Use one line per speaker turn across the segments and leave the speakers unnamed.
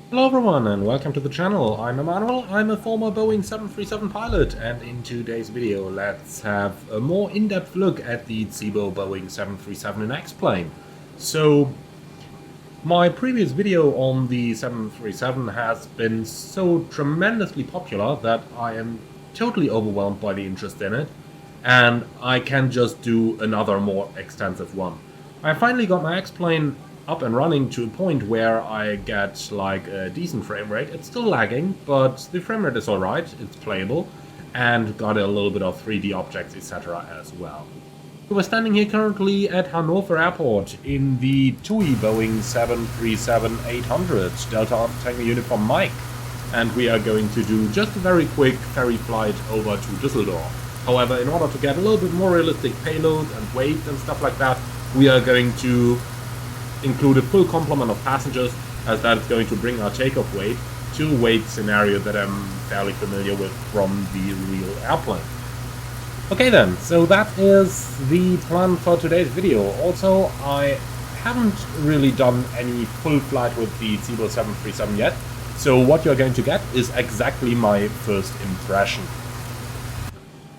Hello everyone and welcome to the channel. I'm Emmanuel, I'm a former Boeing 737 pilot, and in today's video let's have a more in-depth look at the ZIBO Boeing 737 in X-Plane. So, my previous video on the 737 has been so tremendously popular that I am totally overwhelmed by the interest in it, and I can just do another more extensive one. I finally got my X-Plane up and running to a point where I get like a decent frame rate. It's still lagging, but the frame rate is alright, it's playable, and got a little bit of 3D objects, etc. as well. We're standing here currently at Hanover Airport in the TUI Boeing 737-800 Delta Tango Uniform Mike, and we are going to do just a very quick ferry flight over to Düsseldorf. However, in order to get a little bit more realistic payload and weight and stuff like that, we are going to include a full complement of passengers, as that is going to bring our takeoff weight to a weight scenario that I'm fairly familiar with from the real airplane. Okay then, so that is the plan for today's video. Also, I haven't really done any full flight with the ZIBO 737 yet, so what you're going to get is exactly my first impression.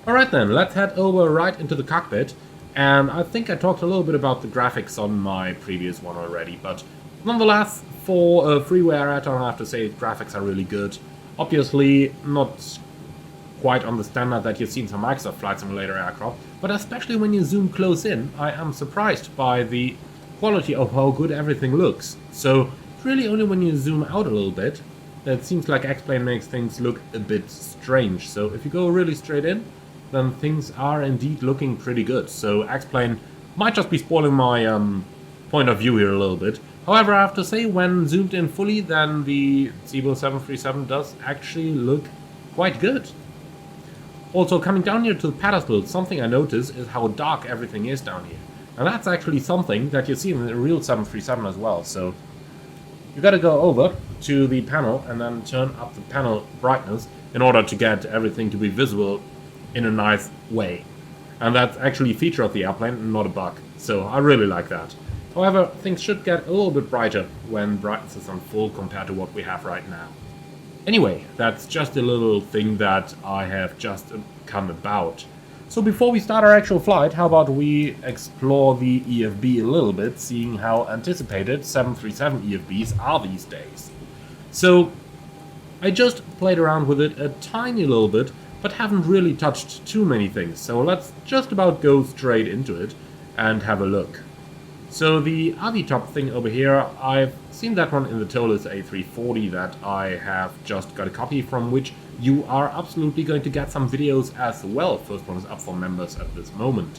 Alright then, let's head over right into the cockpit. And I think I talked a little bit about the graphics on my previous one already, but nonetheless, for a freeware add-on, I have to say graphics are really good. Obviously, not quite on the standard that you've seen some Microsoft Flight Simulator aircraft, but especially when you zoom close in, I am surprised by the quality of how good everything looks. So, it's really only when you zoom out a little bit that it seems like X-Plane makes things look a bit strange. So, if you go really straight in, then things are indeed looking pretty good. So X-Plane might just be spoiling my point of view here a little bit. However, I have to say, when zoomed in fully, then the ZIBO 737 does actually look quite good. Also, coming down here to the pedestal, something I notice is how dark everything is down here. And that's actually something that you see in the real 737 as well. So you gotta go over to the panel and then turn up the panel brightness in order to get everything to be visible in a nice way. And that's actually a feature of the airplane and not a bug. So I really like that. However, things should get a little bit brighter when brightness is on full compared to what we have right now. Anyway, that's just a little thing that I have just come about. So before we start our actual flight, how about we explore the EFB a little bit, seeing how anticipated 737 EFBs are these days. So I just played around with it a tiny little bit, but haven't really touched too many things, so let's just about go straight into it and have a look. So the Avitop thing over here, I've seen that one in the Tolis A340 that I have just got a copy from, which you are absolutely going to get some videos as well. First one is up for members at this moment.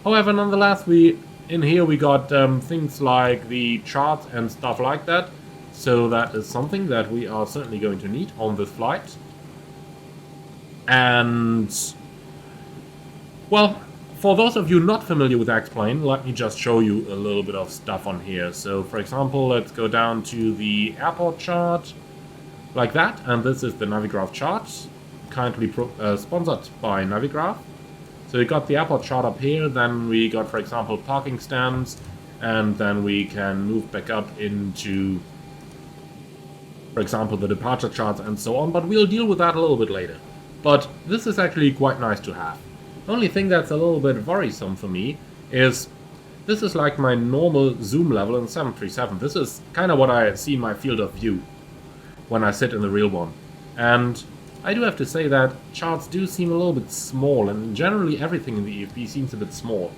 However, nonetheless, in here we got things like the charts and stuff like that, so that is something that we are certainly going to need on this flight. And, well, for those of you not familiar with X-Plane, let me just show you a little bit of stuff on here. So, for example, let's go down to the airport chart, like that, and this is the Navigraph chart, kindly sponsored by Navigraph. So we got the airport chart up here, then we got, for example, parking stands, and then we can move back up into, for example, the departure charts and so on, but we'll deal with that a little bit later. But this is actually quite nice to have. The only thing that's a little bit worrisome for me is this is like my normal zoom level in 737. This is kind of what I see in my field of view when I sit in the real one. And I do have to say that charts do seem a little bit small, and generally everything in the EFB seems a bit small.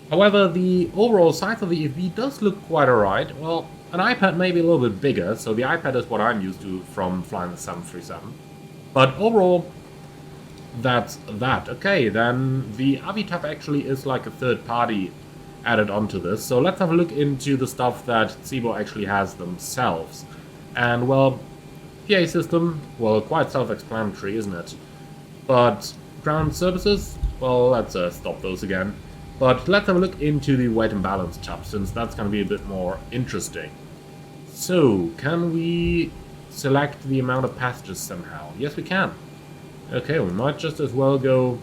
However, the overall size of the EFB does look quite alright. Well, an iPad may be a little bit bigger, so the iPad is what I'm used to from flying the 737. But overall, that's that. Okay, then the Avitap actually is like a third party added onto this. So let's have a look into the stuff that ZIBO actually has themselves. And well, PA system, well, quite self-explanatory, isn't it? But ground services, well, let's stop those again. But let's have a look into the weight and balance tab, since that's going to be a bit more interesting. So, can we select the amount of passengers somehow? Yes, we can. Okay, we might just as well go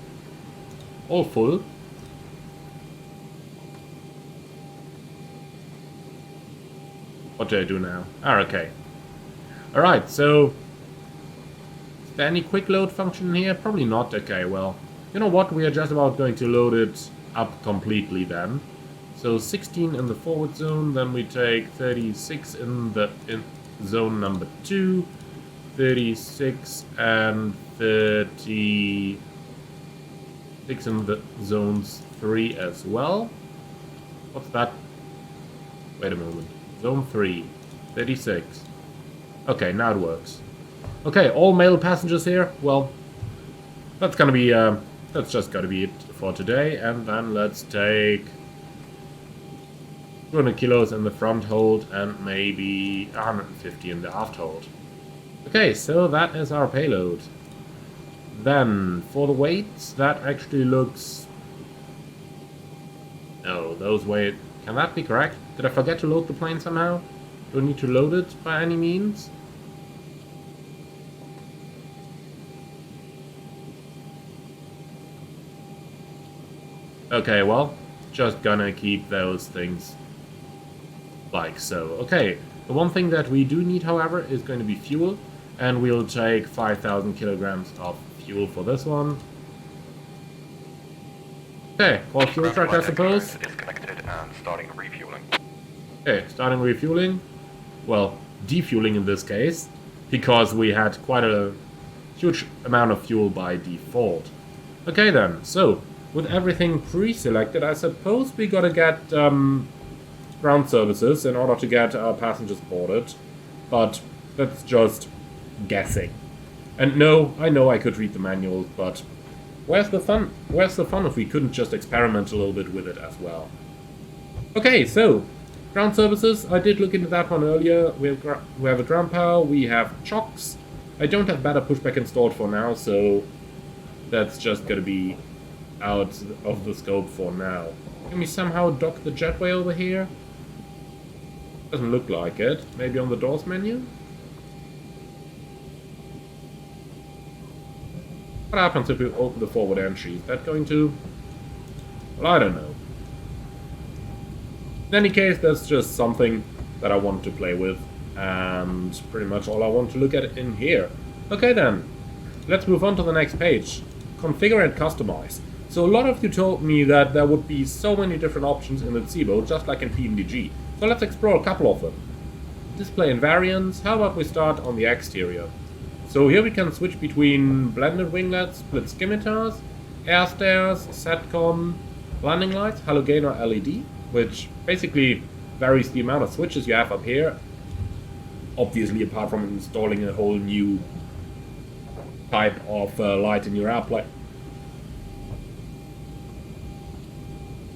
all full. What do I do now? Ah, okay. Alright, so... Is there any quick load function here? Probably not. Okay, well... You know what? We are just about going to load it up completely then. So 16 in the forward zone, then we take 36 in zone number 2, 36 and 36 in the zones 3 as well. What's that? Wait a moment. Zone 3, 36. Okay, now it works. Okay, all male passengers here. Well, that's gonna be, that's just gonna be it for today. And then let's take 200 kilos in the front hold and maybe 150 in the aft hold. Okay, so that is our payload. Then, for the weights, that actually looks... No, those weight... Can that be correct? Did I forget to load the plane somehow? Do I need to load it by any means? Okay, well, just gonna keep those things like so. Okay, the one thing that we do need, however, is going to be fuel. And we'll take 5,000 kilograms of fuel for this one. Okay, call fuel truck, I suppose.
Disconnected and starting refueling.
Okay, starting refueling. Well, defueling in this case, because we had quite a huge amount of fuel by default. Okay then, so with everything pre-selected, I suppose we gotta get ground services in order to get our passengers boarded. But that's just guessing. And no, I know I could read the manual, but where's the fun? Where's the fun if we couldn't just experiment a little bit with it as well? Okay, so ground services. I did look into that one earlier. We have a ground power. We have chocks. I don't have better pushback installed for now, so that's just gonna be out of the scope for now. Can we somehow dock the jetway over here? Doesn't look like it. Maybe on the doors menu? What happens if we open the forward entry? Is that going to... Well, I don't know. In any case, that's just something that I want to play with. And pretty much all I want to look at in here. Okay then, let's move on to the next page. Configure and customize. So a lot of you told me that there would be so many different options in the ZIBO, just like in PNDG. So let's explore a couple of them. Display invariants. How about we start on the exterior? So here we can switch between blended winglets, split scimitars, air stairs, SATCOM, landing lights, halogen or LED, which basically varies the amount of switches you have up here. Obviously, apart from installing a whole new type of light in your airplane.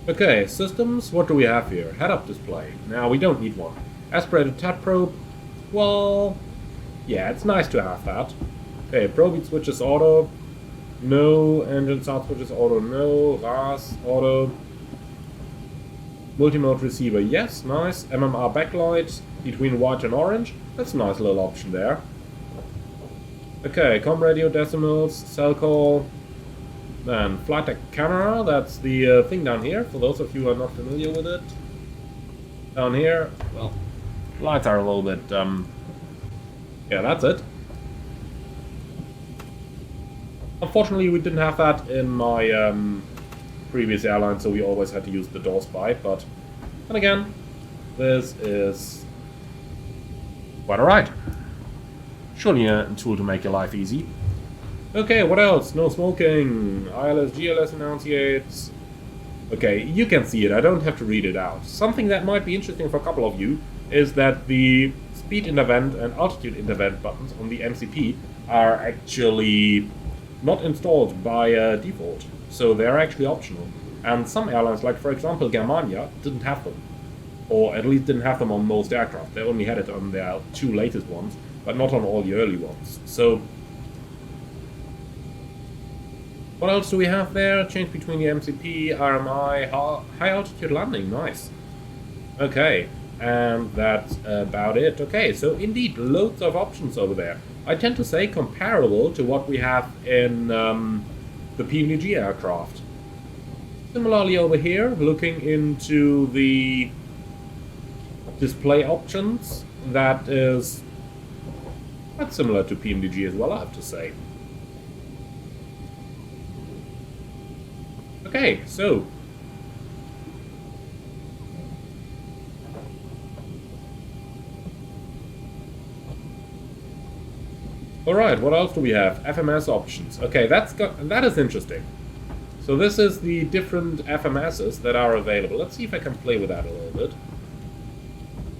Okay, systems, what do we have here? Head-up display. Now, we don't need one. Aspirated TAT probe. Well, yeah, it's nice to have that. Okay, probe switches auto. No. Engine start switches auto. No. RAS auto. Multimode receiver, yes, nice. MMR backlight between white and orange. That's a nice little option there. Okay, com radio decimals, cell call. Then flight deck camera, that's the thing down here, for those of you who are not familiar with it. Down here, well, lights are a little bit, yeah, that's it. Unfortunately, we didn't have that in my previous airline, so we always had to use the door spy, but then again, this is quite alright. Surely a tool to make your life easy. Okay, what else? No smoking. ILS, GLS enunciates. Okay, you can see it. I don't have to read it out. Something that might be interesting for a couple of you is that the speed intervent and altitude intervent buttons on the MCP are actually not installed by default. So they're actually optional. And some airlines, like for example Germania, didn't have them. Or at least didn't have them on most aircraft. They only had it on their 2 latest ones, but not on all the early ones. So what else do we have there? Change between the MCP, RMI, high altitude landing, nice. Okay, and that's about it. Okay, so indeed, loads of options over there. I tend to say comparable to what we have in the PNG aircraft. Similarly over here, looking into the display options, that is That's similar to PMDG as well, I have to say. Okay, so... Alright, what else do we have? FMS options. Okay, that is interesting. So this is the different FMSs that are available. Let's see if I can play with that a little bit.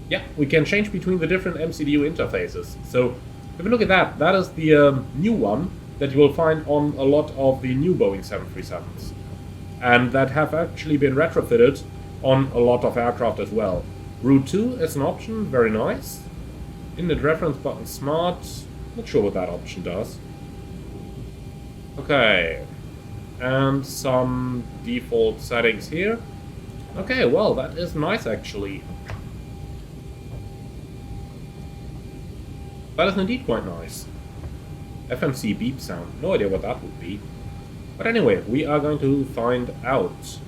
Yeah, we can change between the different MCDU interfaces. So, if you look at that, that is the new one that you will find on a lot of the new Boeing 737s. And that have actually been retrofitted on a lot of aircraft as well. Route 2 is an option, very nice. Inlet reference button smart, not sure what that option does. Okay, and some default settings here. Okay, well, that is nice actually. That is indeed quite nice. FMC beep sound, no idea what that would be. But anyway, we are going to find out.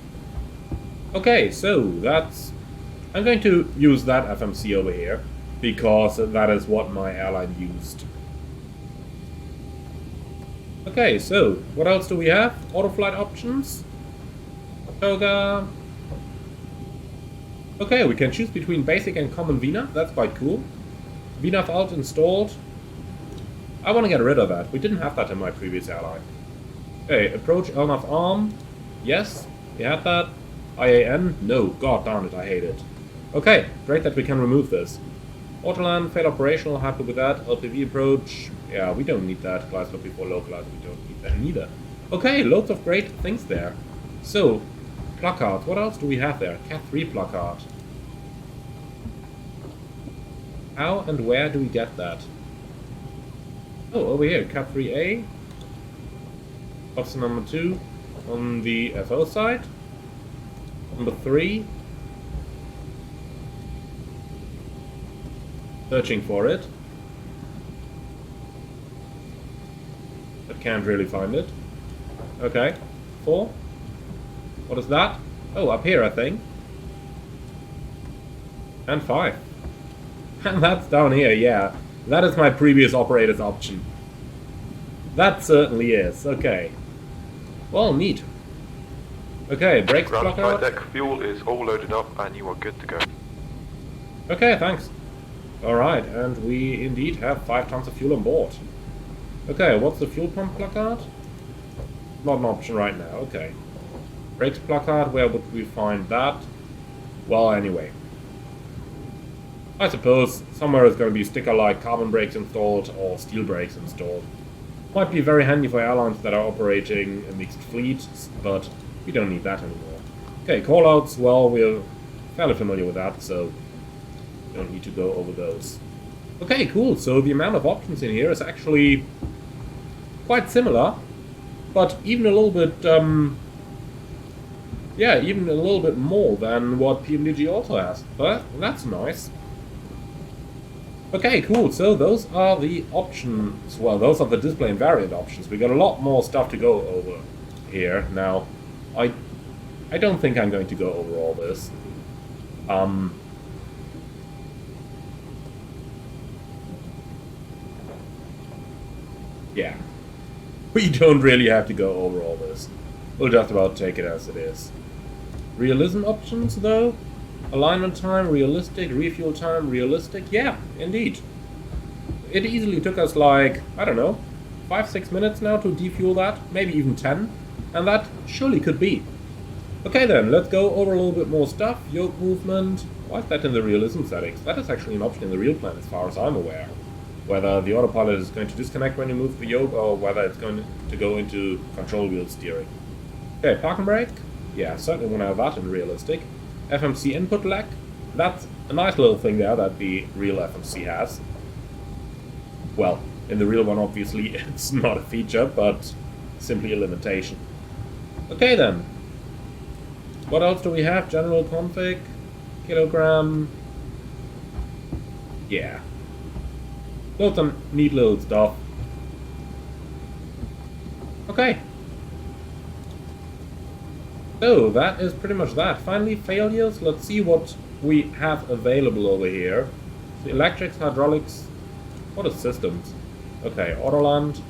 Okay, so that's... I'm going to use that FMC over here, because that is what my airline used. Okay, so, what else do we have? Auto-flight options. Toga. Okay, we can choose between basic and common VNAV, that's quite cool. VNAV alt installed. I want to get rid of that, we didn't have that in my previous airline. Okay, approach LNAV arm. Yes, we had that. IAN? No, god darn it, I hate it. Okay, great that we can remove this. Autoland, fail operational, happy with that. LPV approach, yeah, we don't need that. Glide slope before localize, we don't need that neither. Okay, loads of great things there. So, placard, what else do we have there? Cat 3 placard. How and where do we get that? Oh, over here, Cat 3A. Officer number 2 on the FO side. Number 3. Searching for it. But can't really find it. Okay. 4. What is that? Oh, up here, I think. And 5. And that's down here, yeah. That is my previous operator's option. That certainly is. Okay. Well, neat. Okay, brakes block out.
Deck fuel is all loaded up and you are good to go.
Okay, thanks. Alright, and we indeed have 5 tons of fuel on board. Okay, what's the fuel pump placard? Not an option right now, okay. Brakes placard, where would we find that? Well, anyway. I suppose somewhere is going to be sticker like carbon brakes installed or steel brakes installed. Might be very handy for airlines that are operating a mixed fleet, but we don't need that anymore. Okay, callouts, well, we're fairly familiar with that, so don't need to go over those. Okay, cool, so the amount of options in here is actually quite similar, but even a little bit, yeah, even a little bit more than what PMDG also has, but that's nice. Okay, cool, so those are the options, well, those are the display and variant options. We got a lot more stuff to go over here. Now, I don't think I'm going to go over all this. Yeah. We don't really have to go over all this. We'll just about take it as it is. Realism options, though? Alignment time, realistic. Refuel time, realistic. Yeah, indeed. It easily took us like, I don't know, 5-6 minutes now to defuel that. Maybe even 10. And that surely could be. Okay then, let's go over a little bit more stuff. Yoke movement. Why is that in the realism settings? That is actually an option in the real plan as far as I'm aware. Whether the autopilot is going to disconnect when you move the yoke or whether it's going to go into control wheel steering. Okay, park and brake. Yeah, certainly want to have that in realistic. FMC input lag. That's a nice little thing there that the real FMC has. Well, in the real one obviously it's not a feature, but simply a limitation. Okay then. What else do we have? General config. Kilogram. Yeah. Loads of neat little stuff. Okay. So, that is pretty much that. Finally, failures. Let's see what we have available over here. The electrics, hydraulics, What is systems? Okay, Autoland.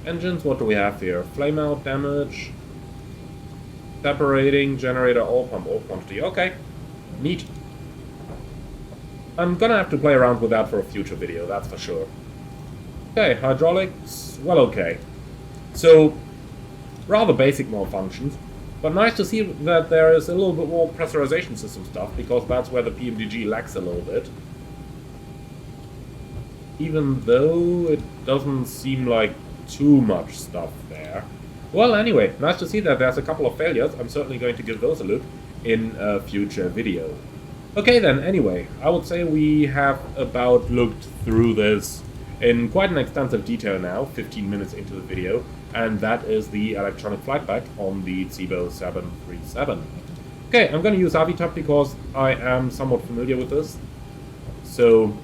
Engines, what do we have here? Flame out damage. Separating, generator, oil pump, oil quantity. Okay, neat. I'm gonna have to play around with that for a future video, that's for sure. Okay, hydraulics, well, okay. So, rather basic malfunctions, but nice to see that there is a little bit more pressurization system stuff, because that's where the PMDG lacks a little bit. Even though it doesn't seem like too much stuff there. Well, anyway, nice to see that there's a couple of failures. I'm certainly going to give those a look in a future video. Okay then, anyway, I would say we have about looked through this in quite an extensive detail now, 15 minutes into the video, and that is the electronic flight pack on the ZIBO 737. Okay, I'm going to use Avitop because I am somewhat familiar with this. So,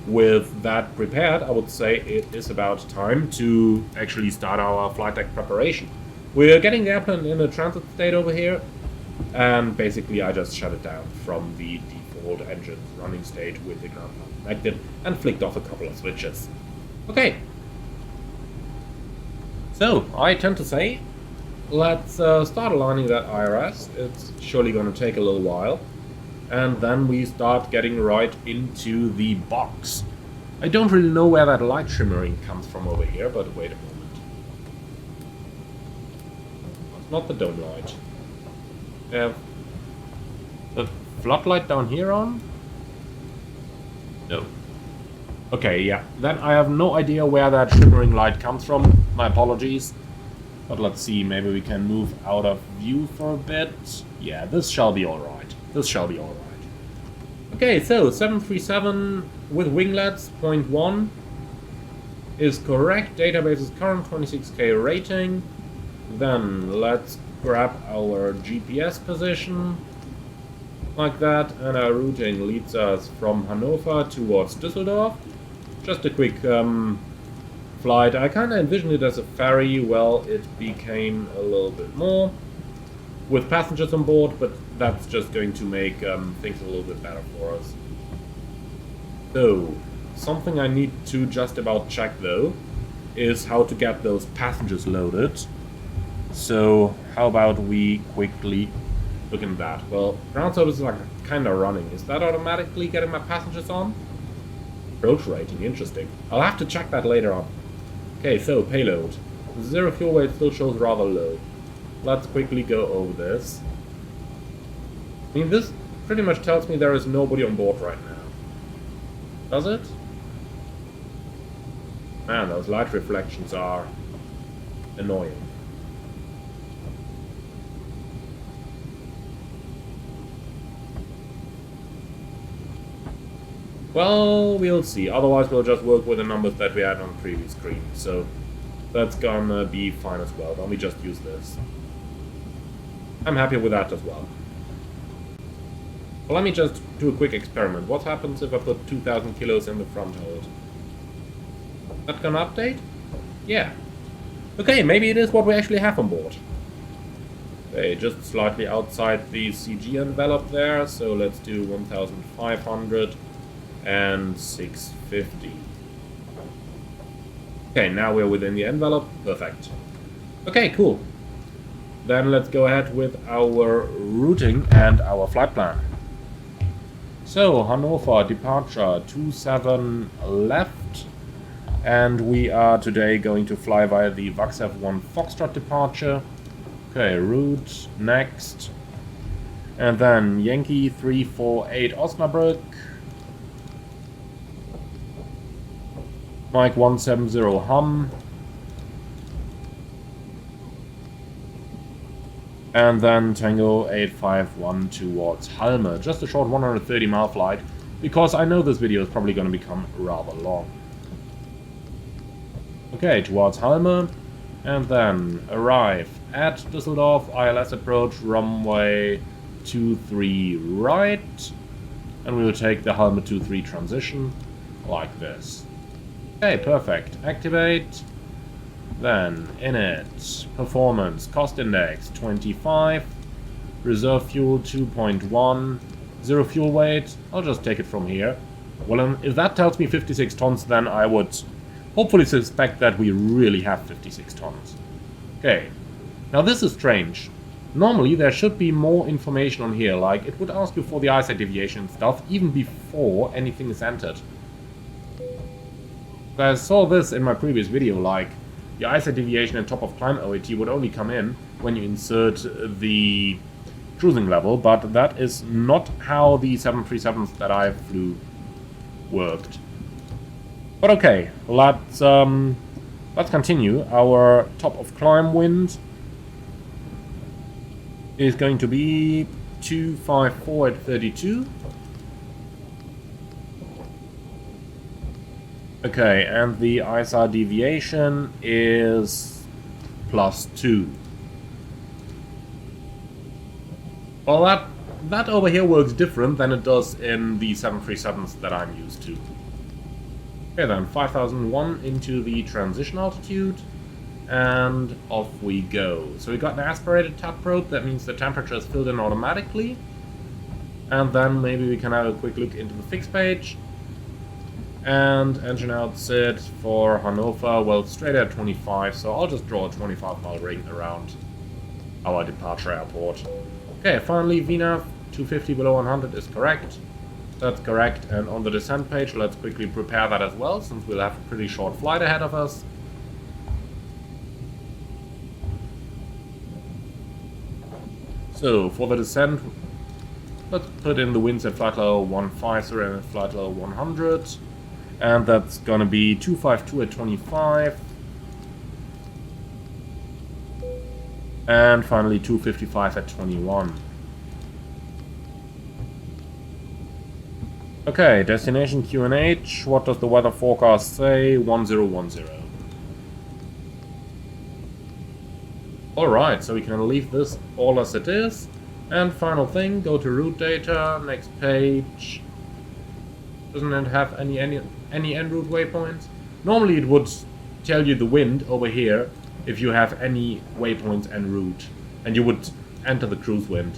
with that prepared, I would say it is about time to actually start our flight deck preparation. We're getting the airplane in a transit state over here, and basically I just shut it down from the default engine running state with the ground mount connected and flicked off a couple of switches. Okay. So, I tend to say, let's start aligning that IRS. It's surely going to take a little while. And then we start getting right into the box. I don't really know where that light shimmering comes from over here, but wait a moment. It's not the dome light. The floodlight down here on? No. Okay, yeah. Then I have no idea where that shimmering light comes from. My apologies. But let's see, maybe we can move out of view for a bit. Yeah, this shall be alright. This shall be alright. Okay, so 737 with winglets, 0.1 is correct. Database is current, 26K rating. Then let's grab our GPS position, like that, and our routing leads us from Hanover towards Düsseldorf. Just a quick flight. I kind of envisioned it as a ferry. Well, it became a little bit more with passengers on board, but that's just going to make things a little bit better for us. So, something I need to just about check though is how to get those passengers loaded. So, how about we quickly look at that? Well, ground service is like kind of running. Is that automatically getting my passengers on? Approach rating, interesting. I'll have to check that later on. Okay, so payload. Zero fuel weight still shows rather low. Let's quickly go over this. I mean, this pretty much tells me there is nobody on board right now. Does it? Man, those light reflections are annoying. Well, we'll see. Otherwise, we'll just work with the numbers that we had on the previous screen. So, that's gonna be fine as well. Then we just use this. I'm happy with that as well. Well, let me just do a quick experiment. What happens if I put 2,000 kilos in the front hold? That gonna update? Yeah. Okay, maybe it is what we actually have on board. Okay, just slightly outside the CG envelope there, so let's do 1,500 and 650. Okay, now we're within the envelope. Perfect. Okay, cool. Then let's go ahead with our routing and our flight plan. So, Hanover departure 27 left, and we are today going to fly via the VAX F1 Foxtrot departure. Okay, route next, and then Yankee 348 Osnabrück, Mike 170 Hum, and then Tango 851 towards Halme. Just a short 130-mile flight, because I know this video is probably going to become rather long. Okay, towards Halme, and then arrive at Düsseldorf, ILS approach, runway 23 right, and we will take the Halme 23 transition, like this. Okay, perfect. Activate. Then, init, performance, cost index 25, reserve fuel 2.1, zero fuel weight, I'll just take it from here, Well, if that tells me 56 tons, then I would hopefully suspect that we really have 56 tons. Okay. Now this is strange. Normally there should be more information on here, like it would ask you for the eyesight deviation stuff even before anything is entered. I saw this in my previous video, like the eyesight deviation and top of climb OAT would only come in when you insert the cruising level, but that is not how the 737s that I flew worked. But okay, let's continue. Our top of climb wind is going to be 254 at 32. Okay, and the ISR deviation is +2. Well, that over here works different than it does in the 737s that I'm used to. Okay then, 5001 into the transition altitude, and off we go. So we got an aspirated tap probe, that means the temperature is filled in automatically. And then maybe we can have a quick look into the fix page. And engine outset for Hanover, well, straight at 25, so I'll just draw a 25-mile ring around our departure airport. Okay, finally, VNAV 250 below 100 is correct. That's correct, and on the descent page, let's quickly prepare that as well, since we'll have a pretty short flight ahead of us. So, for the descent, let's put in the winds at flight level 150 and at flight level 100. And that's gonna be 252 at 25. And finally 255 at 21. Okay, destination QNH. What does the weather forecast say? 1010. Alright, so we can leave this all as it is. And final thing, go to route data, next page. Doesn't it have any en route waypoints? Normally it would tell you the wind over here if you have any waypoints en route, and you would enter the cruise wind.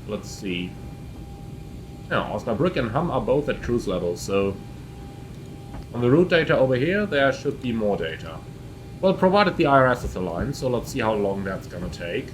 Let's see. Now, Osnabrück and Hamm are both at cruise level, so on the route data over here there should be more data. Well, provided the IRS is aligned, so let's see how long that's gonna take.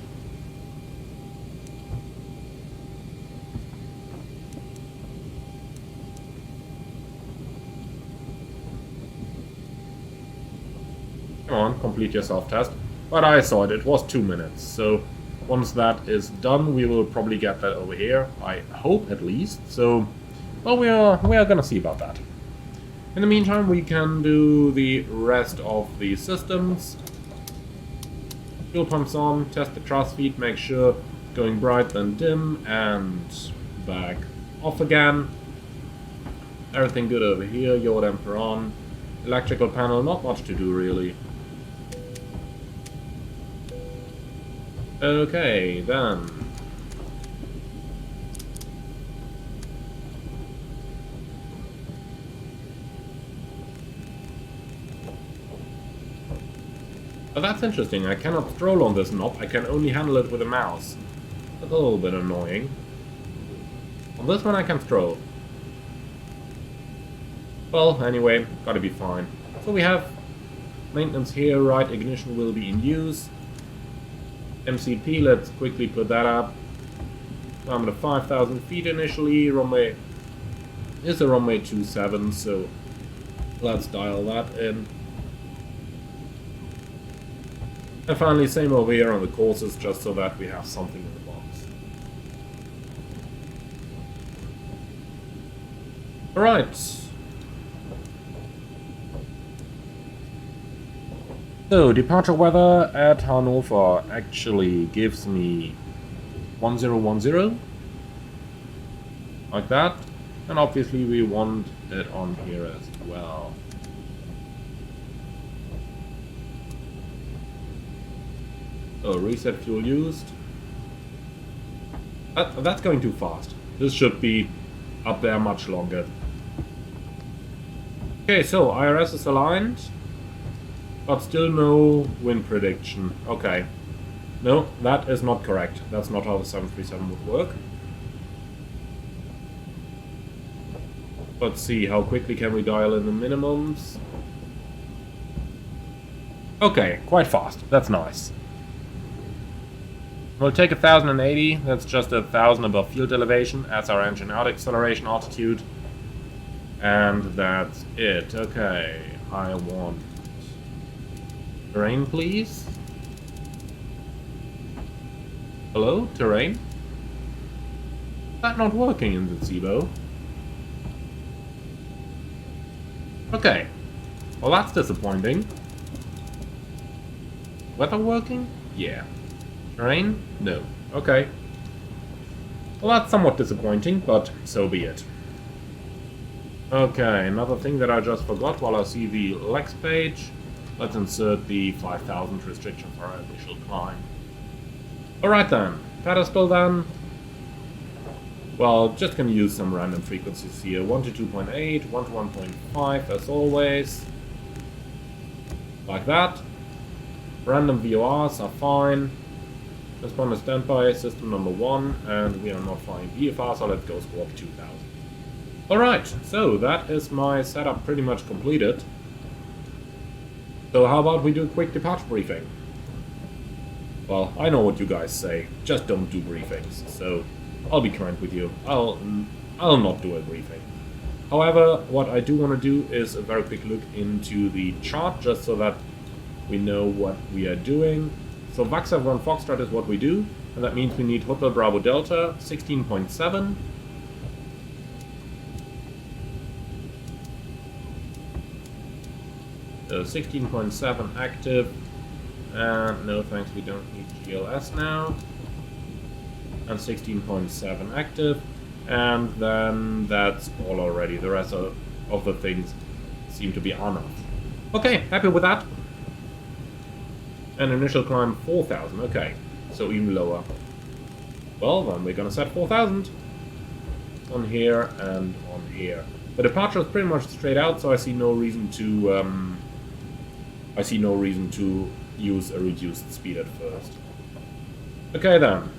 Come on, complete your self-test. But I saw it, it was 2 minutes, so once that is done, we will probably get that over here. I hope, at least. So, well, we are gonna see about that. In the meantime, we can do the rest of the systems. Fuel pumps on, test the thrust feed, make sure going bright then dim, and back off again. Everything good over here, yaw damper on. Electrical panel, not much to do really. Okay, then. Oh, that's interesting. I cannot stroll on this knob. I can only handle it with a mouse. That's a little bit annoying. On this one I can stroll. Well, anyway, gotta be fine. So we have maintenance here, right ignition will be in use. MCP, let's quickly put that up. I'm at 5,000 feet initially. Runway is a runway 27, so let's dial that in. And finally, same over here on the courses, just so that we have something in the box. Alright. So, departure weather at Hanover actually gives me 1010, like that, and obviously we want it on here as well. So, reset fuel used. That's going too fast. This should be up there much longer. Okay, so IRS is aligned. But still no wind prediction. Okay. No, that is not correct. That's not how the 737 would work. Let's see, how quickly can we dial in the minimums? Okay, quite fast. That's nice. We'll take 1080. That's just 1000 above field elevation as our engine out acceleration altitude. And that's it. Okay, I want terrain, please. Hello, terrain? Is that not working in the ZIBO? Okay. Well, that's disappointing. Weather working? Yeah. Terrain? No. Okay. Well, that's somewhat disappointing, but so be it. Okay, another thing that I just forgot while I see the Lex page. Let's insert the 5000 restriction for our initial climb. Alright then. Pedestal then. Well, just gonna use some random frequencies here. 1 to 2.8, 1 to 1.5 as always. Like that. Random VORs are fine. Responder standby, system number 1, and we are not flying VFR, so let's go squawk 2000. Alright, so that is my setup pretty much completed. So how about we do a quick departure briefing? Well, I know what you guys say, just don't do briefings, so I'll be kind with you. I'll not do a briefing. However, what I do want to do is a very quick look into the chart, just so that we know what we are doing. So Vaxav 1 Foxtrot is what we do, and that means we need Hotel Bravo Delta 16.7. So 16.7 active, and no thanks, we don't need GLS now. And 16.7 active, and then that's all already. The rest of the things seem to be on off. Okay, happy with that. And initial climb 4000, okay, so even lower. Well, then we're gonna set 4000 on here and on here. The departure is pretty much straight out, so I see no reason to use a reduced speed at first. Okay then.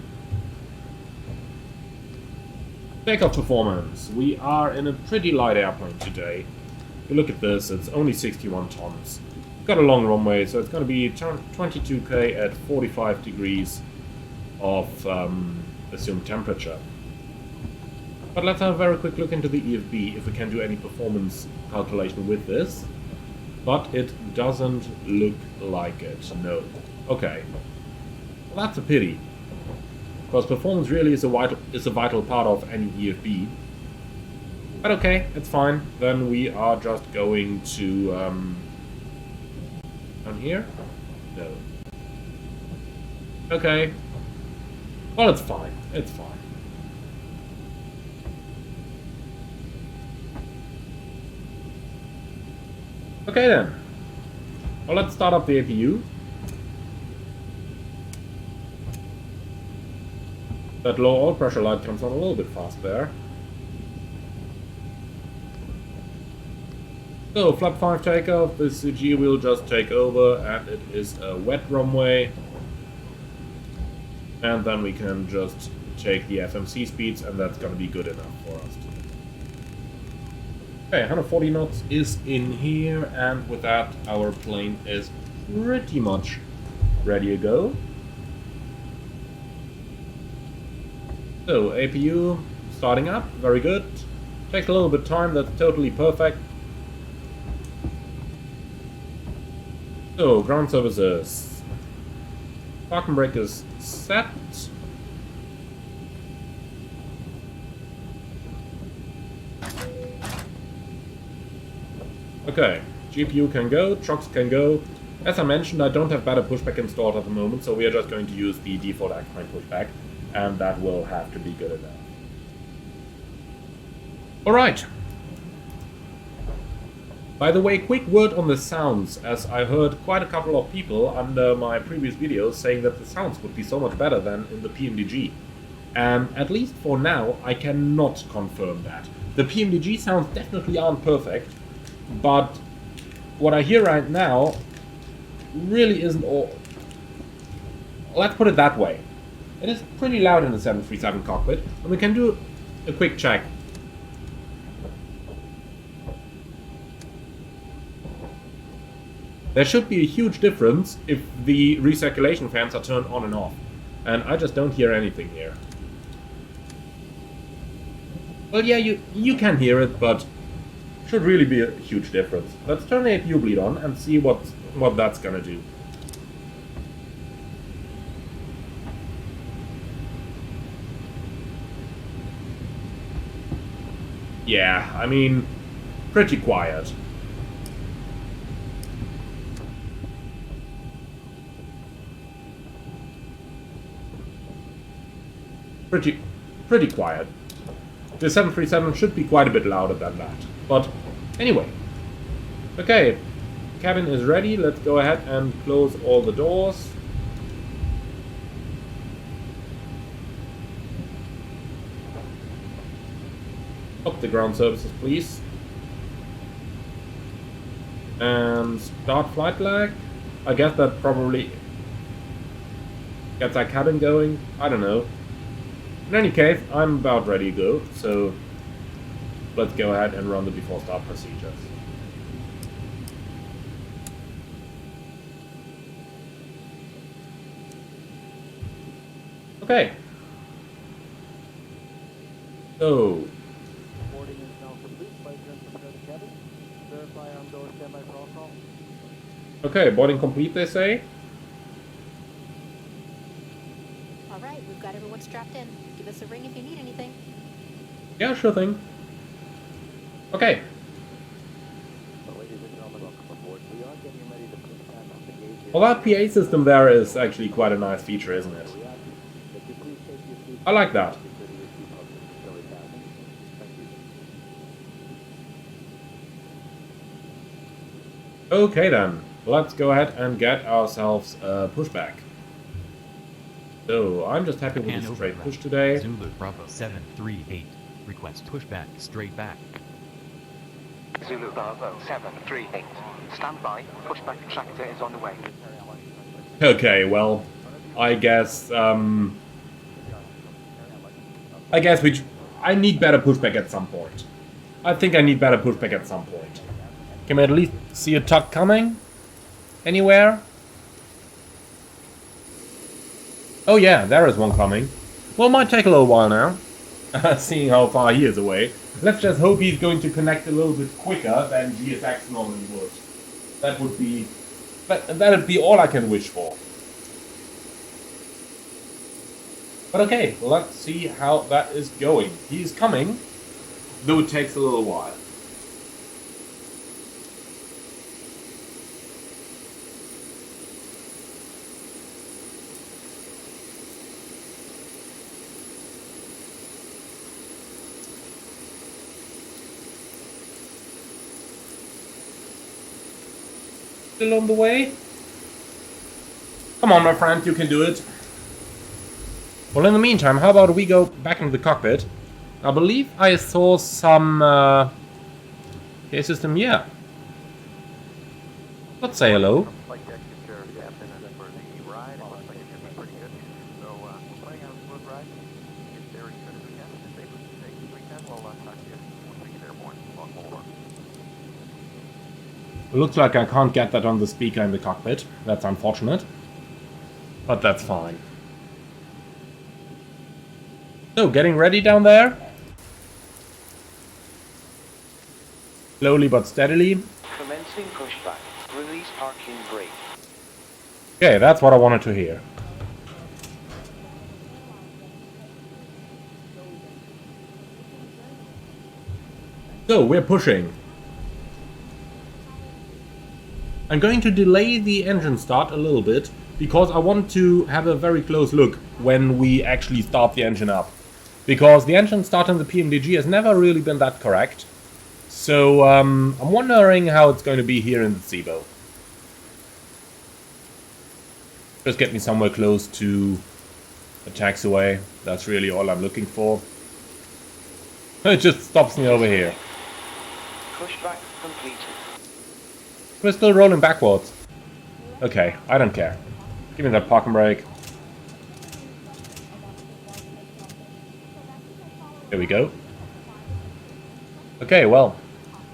Takeoff performance. We are in a pretty light airplane today. If you look at this, it's only 61 tons. Got a long runway, so it's going to be 22k at 45 degrees of assumed temperature. But let's have a very quick look into the EFB, if we can do any performance calculation with this. But it doesn't look like it, no. Okay. Well, that's a pity. Because performance really is a vital part of any EFB. But okay, it's fine. Then we are just going to... down here? No. Okay. Well, it's fine. It's fine. Okay then. Well, let's start up the APU. That low oil pressure light comes on a little bit fast there. So, flap 5 takeoff, this CG will just take over, and it is a wet runway. And then we can just take the FMC speeds, and that's gonna be good enough for us. Okay, 140 knots is in here, and with that, our plane is pretty much ready to go. So, APU starting up, very good. Takes a little bit of time, that's totally perfect. So, ground services. Parking brake is set. Okay, GPU can go, trucks can go. As I mentioned, I don't have better pushback installed at the moment, so we are just going to use the default X-Plane pushback, and that will have to be good enough. Alright. By the way, quick word on the sounds, as I heard quite a couple of people under my previous videos saying that the sounds would be so much better than in the PMDG. And at least for now, I cannot confirm that. The PMDG sounds definitely aren't perfect, but what I hear right now really isn't all... Let's put it that way. It is pretty loud in the 737 cockpit, and we can do a quick check. There should be a huge difference if the recirculation fans are turned on and off. And I just don't hear anything here. Well, yeah, you can hear it, but should really be a huge difference. Let's turn the APU bleed on and see what that's gonna do. Yeah, I mean, pretty quiet. Pretty quiet. The 737 should be quite a bit louder than that. But anyway. Okay, cabin is ready. Let's go ahead and close all the doors. Up the ground services, please. And start flight lag. I guess that probably gets our cabin going. I don't know. In any case, I'm about ready to go, so let's go ahead and run the before start procedures. Okay. So.
Boarding is now complete. Flight attendants prepare the cabin. Verify on door standby for all call.
Okay, boarding complete, they say.
All right, we've got everyone strapped in. Give us a ring if you need anything.
Yeah, sure thing. Okay.
So, ladies and gentlemen, welcome aboard. We are getting ready to push back off the gauge here.
Well, that PA system there is actually quite a nice feature, isn't it?
If you please take your seats.
I like that. Okay then, let's go ahead and get ourselves a pushback. So, I'm just happy with the straight push today.
Zulu Bravo 738. Request pushback straight back.
Zulu Bravo 738. Stand by. Pushback tractor is on the way.
Okay, well, I guess I need better pushback at some point. I think I need better pushback at some point. Can we at least see a tug coming? Anywhere? Oh yeah, there is one coming. Well, it might take a little while now, seeing how far he is away. Let's just hope he's going to connect a little bit quicker than GSX normally would. That'd be all I can wish for. But okay, let's see how that is going. He's coming, though it takes a little while. Still on the way? Come on, my friend, you can do it. Well, in the meantime, how about we go back into the cockpit? I believe I saw some PA system, yeah. Let's say hello.
Flight deck security captain, and for the ride, it looks like it should be pretty good. So we're planning on a smooth ride. Get there as soon as we can. As safe as we can. We'll talk to you once we get airborne. Long more.
Looks like I can't get that on the speaker in the cockpit. That's unfortunate. But that's fine. So, getting ready down there. Slowly but steadily.
Commencing pushback. Release parking brake.
Okay, that's what I wanted to hear. So, we're pushing. I'm going to delay the engine start a little bit because I want to have a very close look when we actually start the engine up. Because the engine start in the PMDG has never really been that correct. So I'm wondering how it's going to be here in the ZIBO. Just get me somewhere close to a taxiway. That's really all I'm looking for. It just stops me over here.
Pushback completed.
We're still rolling backwards. Okay, I don't care. Give me that parking brake. There we go. Okay, well,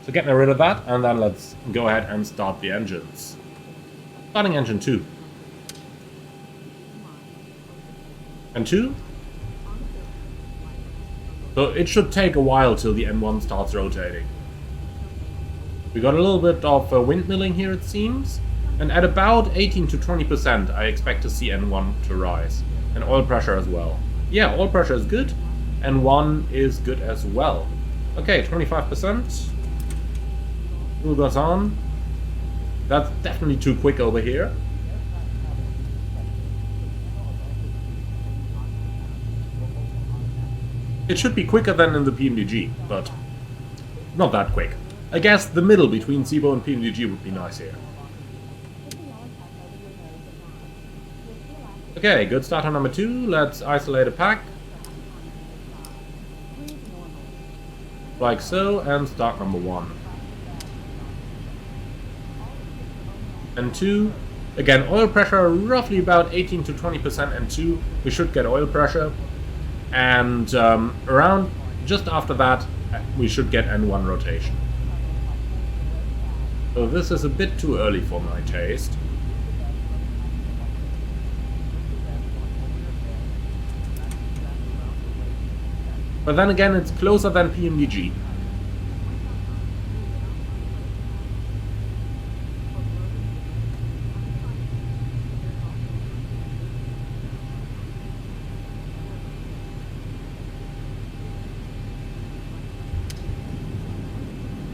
so getting rid of that, and then let's go ahead and start the engines. Starting engine 2. And 2. So it should take a while till the N1 starts rotating. We got a little bit of windmilling here, it seems. And at about 18 to 20%, I expect to see N1 to rise. And oil pressure as well. Yeah, oil pressure is good. N1 is good as well. Okay, 25%. Who goes on? That's definitely too quick over here. It should be quicker than in the PMDG, but not that quick. I guess the middle between ZIBO and PMDG would be nice here. Okay, good start on number 2. Let's isolate a pack. Like so, and start number 1. And 2. Again, oil pressure roughly about 18 to 20% and 2. We should get oil pressure. And around just after that, we should get N1 rotation. So this is a bit too early for my taste. But then again, it's closer than PMDG.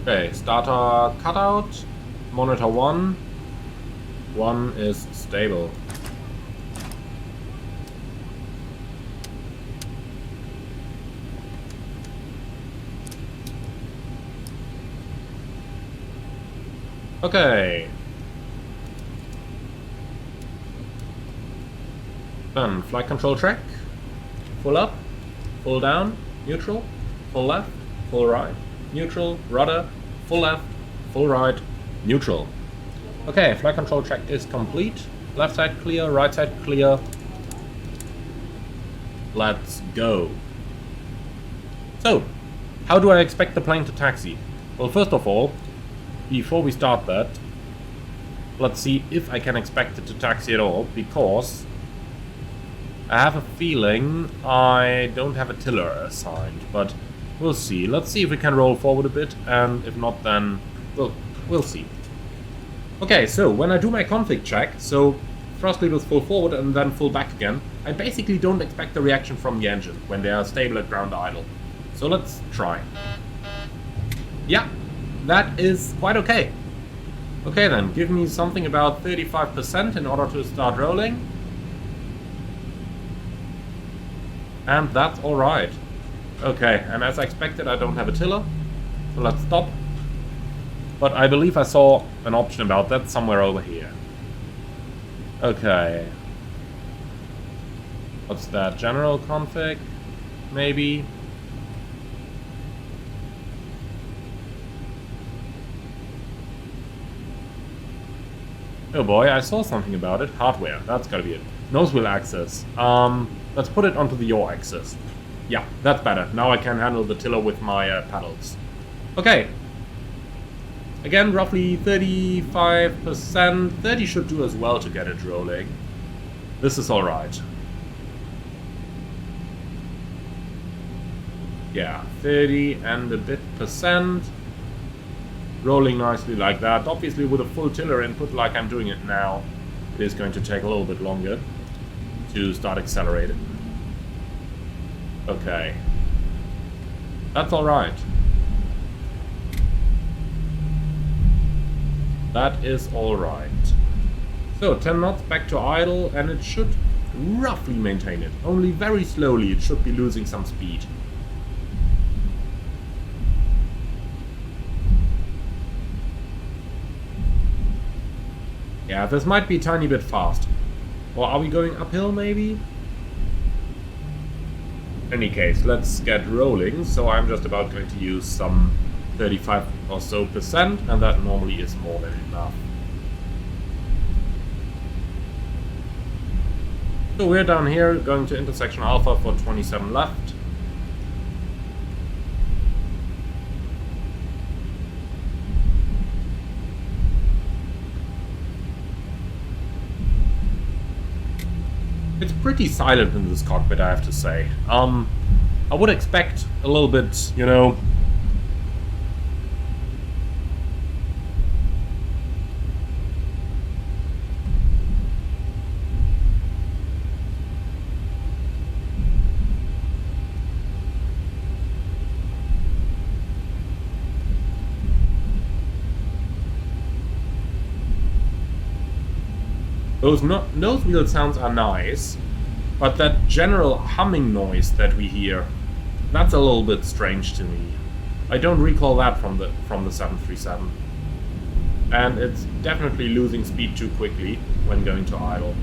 Okay, starter cutout, monitor 1. 1 is stable. Okay. Then flight control track. Full up, full down, neutral, full left, full right, neutral, rudder, full left, full right, neutral. Okay, flight control track is complete. Left side clear, right side clear. Let's go. So, how do I expect the plane to taxi? Well, first of all, before we start that, let's see if I can expect it to taxi at all, because I have a feeling I don't have a tiller assigned, but we'll see. Let's see if we can roll forward a bit, and if not, then we'll see. Okay, so when I do my config check, so thrust levers full forward and then full back again, I basically don't expect a reaction from the engine when they are stable at ground idle. So let's try. Yeah, that is quite okay. Okay then, give me something about 35% in order to start rolling. And that's alright. Okay, and as I expected, I don't have a tiller. So let's stop. But I believe I saw an option about that somewhere over here. Okay. What's that? General config? Maybe? Oh boy, I saw something about it. Hardware, that's gotta be it. Nose wheel axis. Let's put it onto the yaw axis. Yeah, that's better. Now I can handle the tiller with my paddles. Okay. Again, roughly 35%. 30 should do as well to get it rolling. This is alright. Yeah, 30 and a bit percent. Rolling nicely like that. Obviously with a full tiller input like I'm doing it now, it is going to take a little bit longer to start accelerating. Okay. That's alright. That is alright. So 10 knots back to idle, and it should roughly maintain it. Only very slowly it should be losing some speed. Yeah, this might be a tiny bit fast. Or are we going uphill maybe? In any case, let's get rolling. So I'm just about going to use some 35 or so percent, and that normally is more than enough. So we're down here going to intersection alpha for 27 left. It's pretty silent in this cockpit, I have to say. I would expect a little bit, you know... Those nose wheel sounds are nice, but that general humming noise that we hear, that's a little bit strange to me. I don't recall that from the 737. And it's definitely losing speed too quickly when going to idle.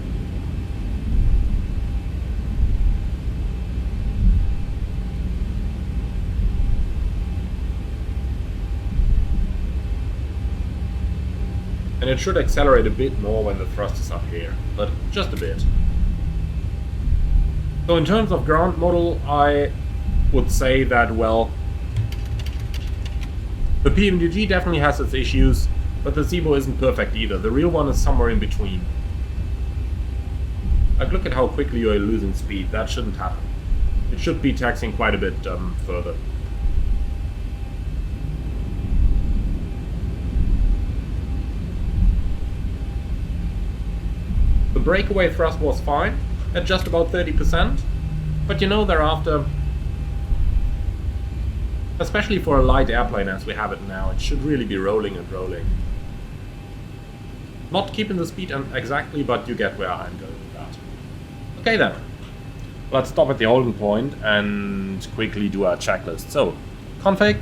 And it should accelerate a bit more when the thrust is up here, but just a bit. So in terms of ground model, I would say that, well, the PMDG definitely has its issues, but the ZIBO isn't perfect either. The real one is somewhere in between. Like, look at how quickly you are losing speed. That shouldn't happen. It should be taxing quite a bit further. The breakaway thrust was fine, at just about 30%, but you know, thereafter, especially for a light airplane as we have it now, it should really be rolling and rolling. Not keeping the speed exactly, but you get where I'm going with that. Okay then, let's stop at the holding point and quickly do our checklist. So, config,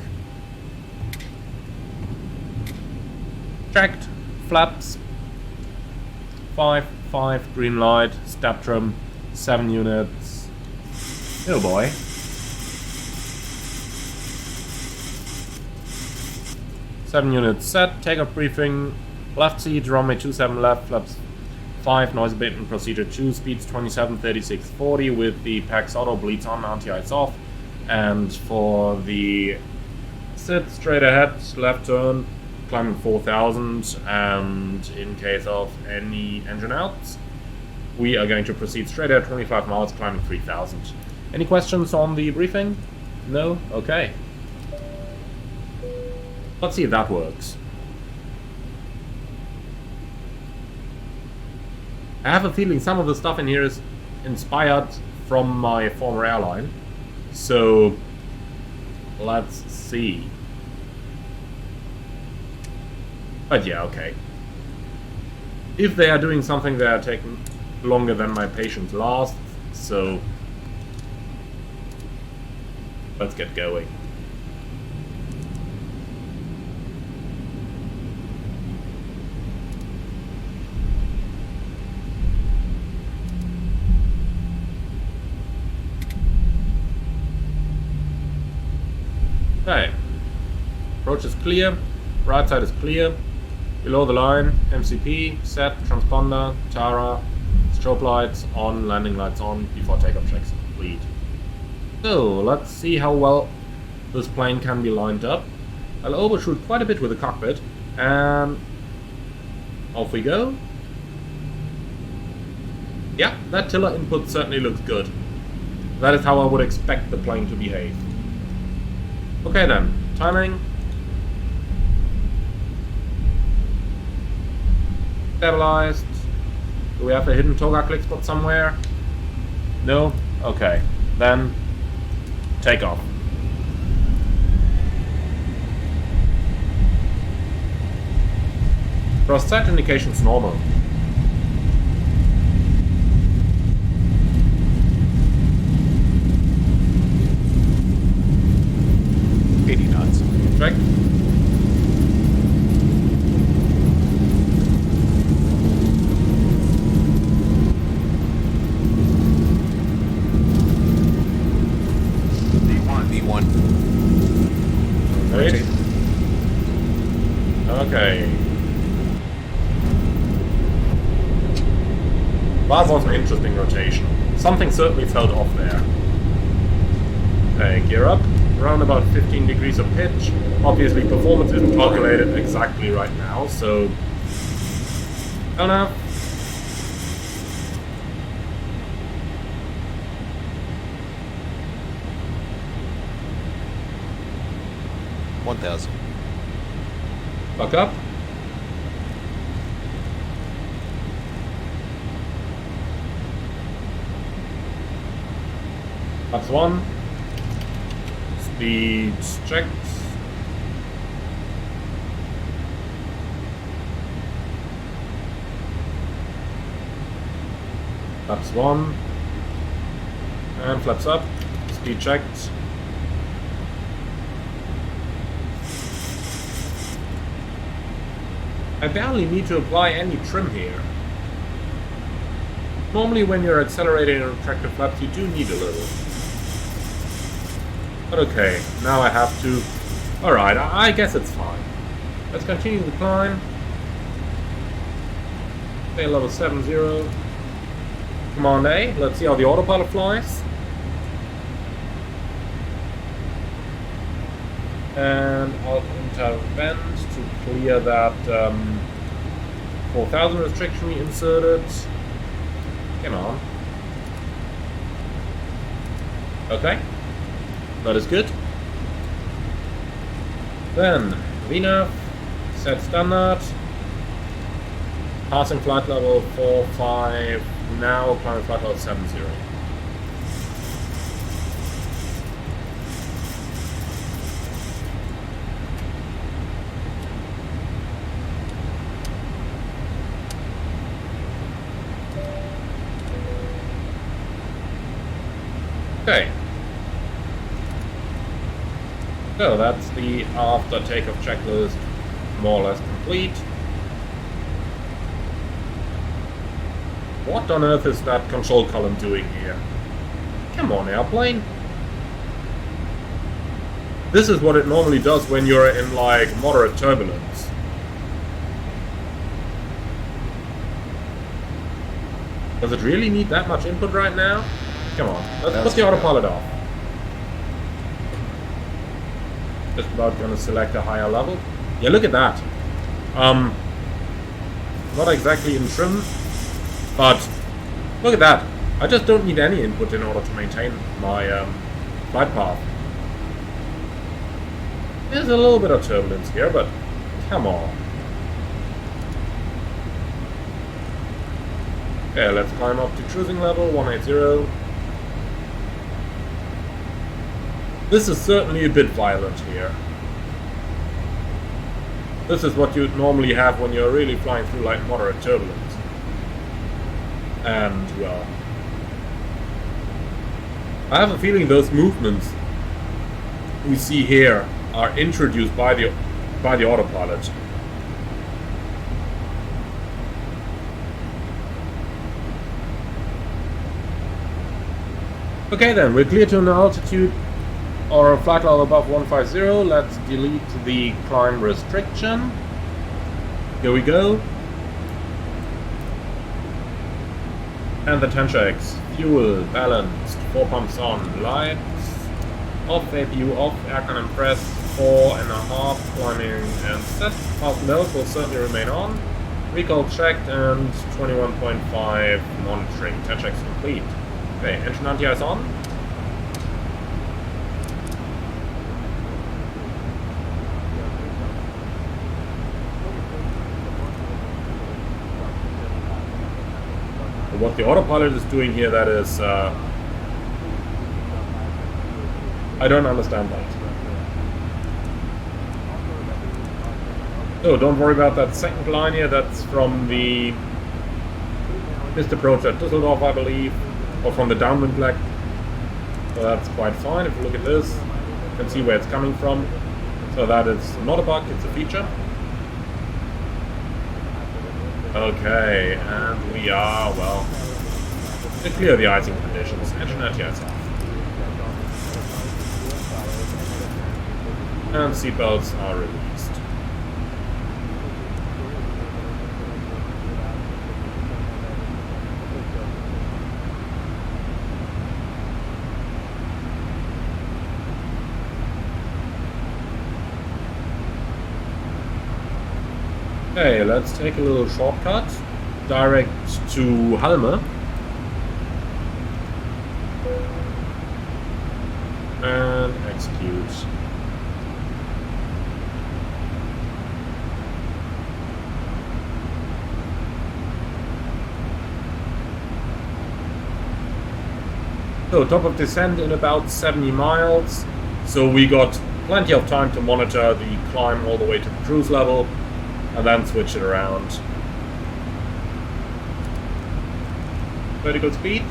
checked, flaps, 5, green light, step trim, 7 units. Oh boy. Seven units set, takeoff briefing, left seat, runway 27 left, flaps 5, noise abatement procedure 2, speeds 27, 36, 40 with the PAX auto, bleeds on, anti-ice off. And for the sit, straight ahead, left turn, climbing 4,000, and in case of any engine outs, we are going to proceed straight at 25 miles, climbing 3,000. Any questions on the briefing? No? Okay. Let's see if that works. I have a feeling some of the stuff in here is inspired from my former airline, so let's see. But yeah, okay. If they are doing something, they are taking longer than my patience lasts, so let's get going. Okay. Approach is clear, right side is clear. Below the line, MCP, set, transponder, Tara, strobe lights on, landing lights on, before takeoff checks are complete. So, let's see how well this plane can be lined up. I'll overshoot quite a bit with the cockpit, and off we go. Yeah, that tiller input certainly looks good. That is how I would expect the plane to behave. Okay then, timing. Stabilized. Do we have a hidden toga click spot somewhere? No? Okay. Then, takeoff. Thrust set indications normal. Check.
V1.
Right. Okay. That was an interesting rotation. Something certainly felt off there. Okay, gear up. Around about 15 degrees of pitch. Obviously, performance isn't calculated exactly right now, so... Oh no.
1000.
Buck up. That's 1. Speed checked. Flaps 1. And flaps up. Speed checked. I barely need to apply any trim here. Normally when you're accelerating in retractive flaps you do need a little. But okay, now I have to... Alright, I guess it's fine. Let's continue the climb. Stay level 70. Command A, let's see how the autopilot flies. And I'll intervent to clear that 4000 restriction we inserted. Come on. Okay, that is good. Then, VNAV, set standard. Passing flight level 45, now climbing flight level 70. Okay. So that's the after takeoff checklist more or less complete. What on earth is that control column doing here? Come on, airplane. This is what it normally does when you're in like moderate turbulence. Does it really need that much input right now? Come on, let's put the autopilot off. Just about gonna select a higher level. Yeah, look at that. Not exactly in trim, but look at that. I just don't need any input in order to maintain my flight path. There's a little bit of turbulence here, but come on. Okay, let's climb up to cruising level 180. This is certainly a bit violent here. This is what you normally have when you're really flying through like moderate turbulence. And, well, I have a feeling those movements we see here are introduced by the autopilot. Okay then, we're clear to an altitude or a flight level above 150. Let's delete the climb restriction. Here we go. And the 10 checks. Fuel, balanced, 4 pumps on, lights, off, APU off, aircon and press, 4.5, climbing and set. Fast mode will certainly remain on. Recall checked and 21.5 monitoring. 10 checks complete. Okay, engine anti-ice on. What the autopilot is doing here, that is... I don't understand that. So, don't worry about that second line here, that's from the missed approach at Düsseldorf, I believe, or from the downwind leg. So that's quite fine. If you look at this, you can see where it's coming from. So that is not a bug, it's a feature. Okay, and we are, well, to clear the icing conditions. Engine anti-ice off. And seatbelts are released. Okay, let's take a little shortcut direct to Halme and execute. So top of descent in about 70 miles. So we got plenty of time to monitor the climb all the way to the cruise level and then switch it around. Vertical speed.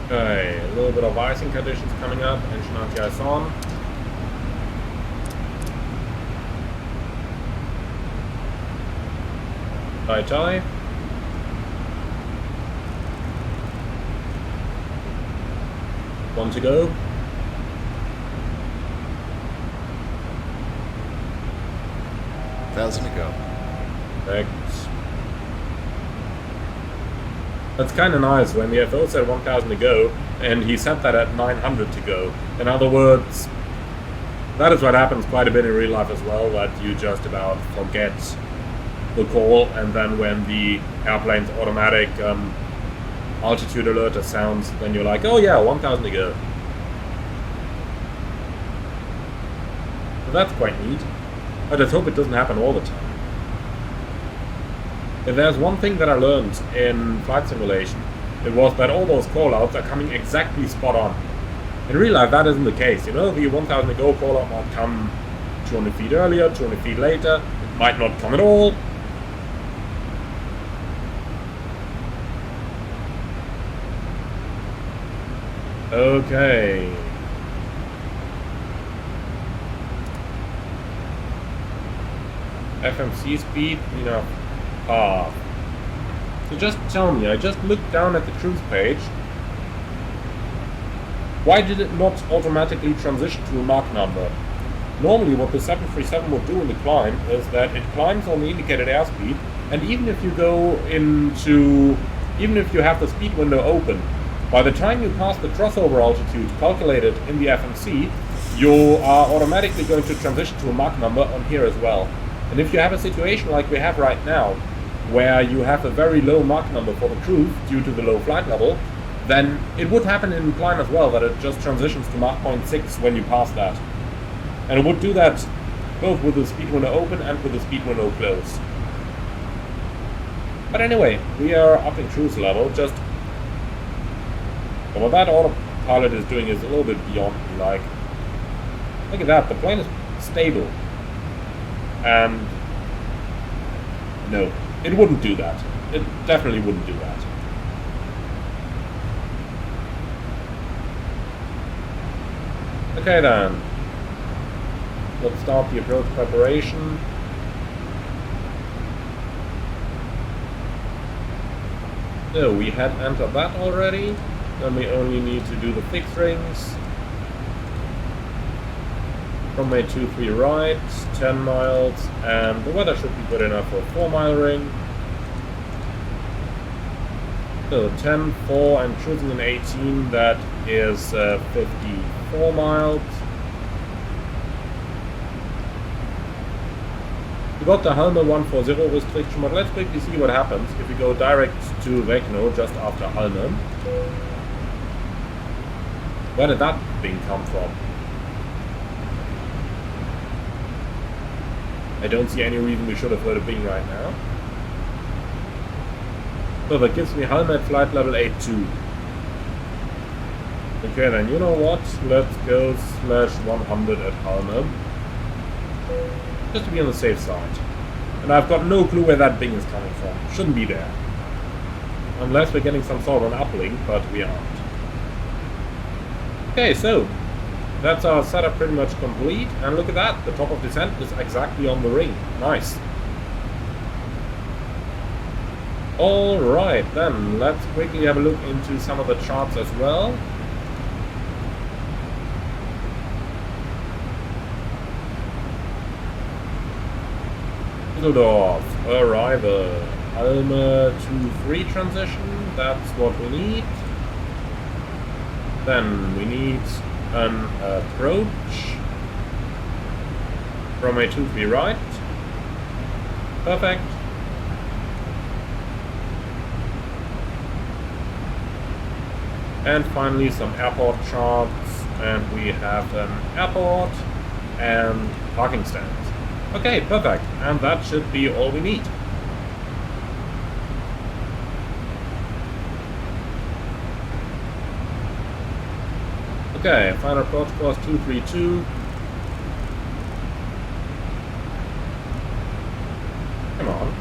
Okay, a little bit of icing conditions coming up, engine anti-ice on. Tie. One to go.
Thousand to go.
Perfect. That's kind of nice when the FO said 1,000 to go, and he said that at 900 to go. In other words, that is what happens quite a bit in real life as well, that you just about forget the call, and then when the airplane's automatic altitude alerter sounds, then you're like, oh yeah, 1,000 to go. So that's quite neat. I just hope it doesn't happen all the time. If there's one thing that I learned in flight simulation, it was that all those callouts are coming exactly spot on. In real life, that isn't the case. You know, the 1,000 to go callout might come 200 feet earlier, 200 feet later. It might not come at all. Okay. FMC speed, enough. So just tell me, I just looked down at the cruise page. Why did it not automatically transition to a Mach number? Normally what the 737 would do in the climb is that it climbs on the indicated airspeed, and even if you have the speed window open, by the time you pass the crossover altitude calculated in the FMC, you are automatically going to transition to a Mach number on here as well. And if you have a situation like we have right now, where you have a very low Mach number for the cruise due to the low flight level, then it would happen in the climb as well, that it just transitions to Mach 0.6 when you pass that. And it would do that both with the speed window open and with the speed window closed. But anyway, we are up in cruise level, just... what that autopilot is doing is a little bit beyond me, like... Look at that, the plane is stable. And... no. It wouldn't do that. It definitely wouldn't do that. Okay then. Let's start the approach preparation. So we had entered that already. Then we only need to do the fixed rings. Runway 23 right, 10 miles, and the weather should be good enough for a 4-mile ring. So 10, 4, I'm cruising in 18, that is 54 miles. We got the Halme 140 restriction, but let's quickly see what happens if we go direct to Regno just after Halme. Where did that thing come from? I don't see any reason we should have heard a bing right now. So that gives me Halme at flight level 82. Okay then, you know what? Let's go /100 at Halme. Just to be on the safe side. And I've got no clue where that bing is coming from. Shouldn't be there. Unless we're getting some sort of an uplink, but we aren't. Okay, so that's our setup pretty much complete, and look at that, the top of descent is exactly on the ring. Nice. Alright, then let's quickly have a look into some of the charts as well. Düsseldorf, arrival, Halme 2-3 transition, that's what we need. Then we need an approach. Runway 23 right. Perfect. And finally some airport charts, and we have an airport and parking stands. Okay, perfect. And that should be all we need. Okay, final approach course 232. Come on.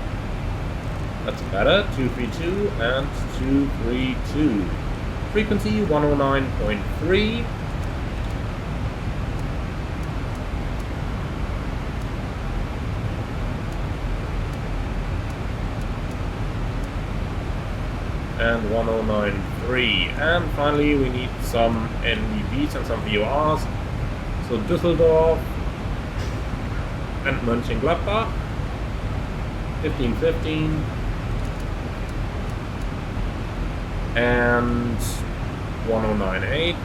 That's better. 232 and 232. Frequency 109.3. And 109.3. And finally we need some NEBs and some VORs. So Düsseldorf and Mönchengladbach. 1515. And 1098.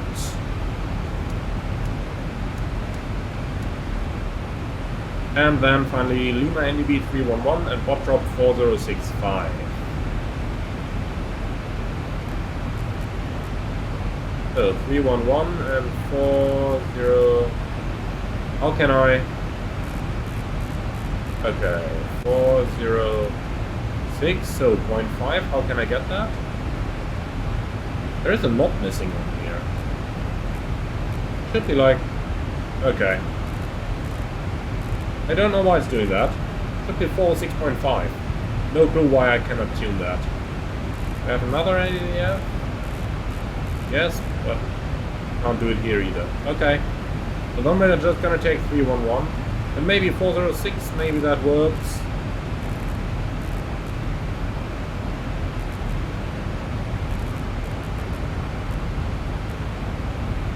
And then finally Lima NEB 311 and Bottrop 4065. So 311 and 40. How can I? Okay, 406. So 0.5. How can I get that? There is a knot missing on here. Should be like... Okay. I don't know why it's doing that. Should be 406.5. No clue why I cannot tune that. I have another idea. Yes, but can't do it here either. Okay. So then we're just gonna take 311. And maybe 406, maybe that works.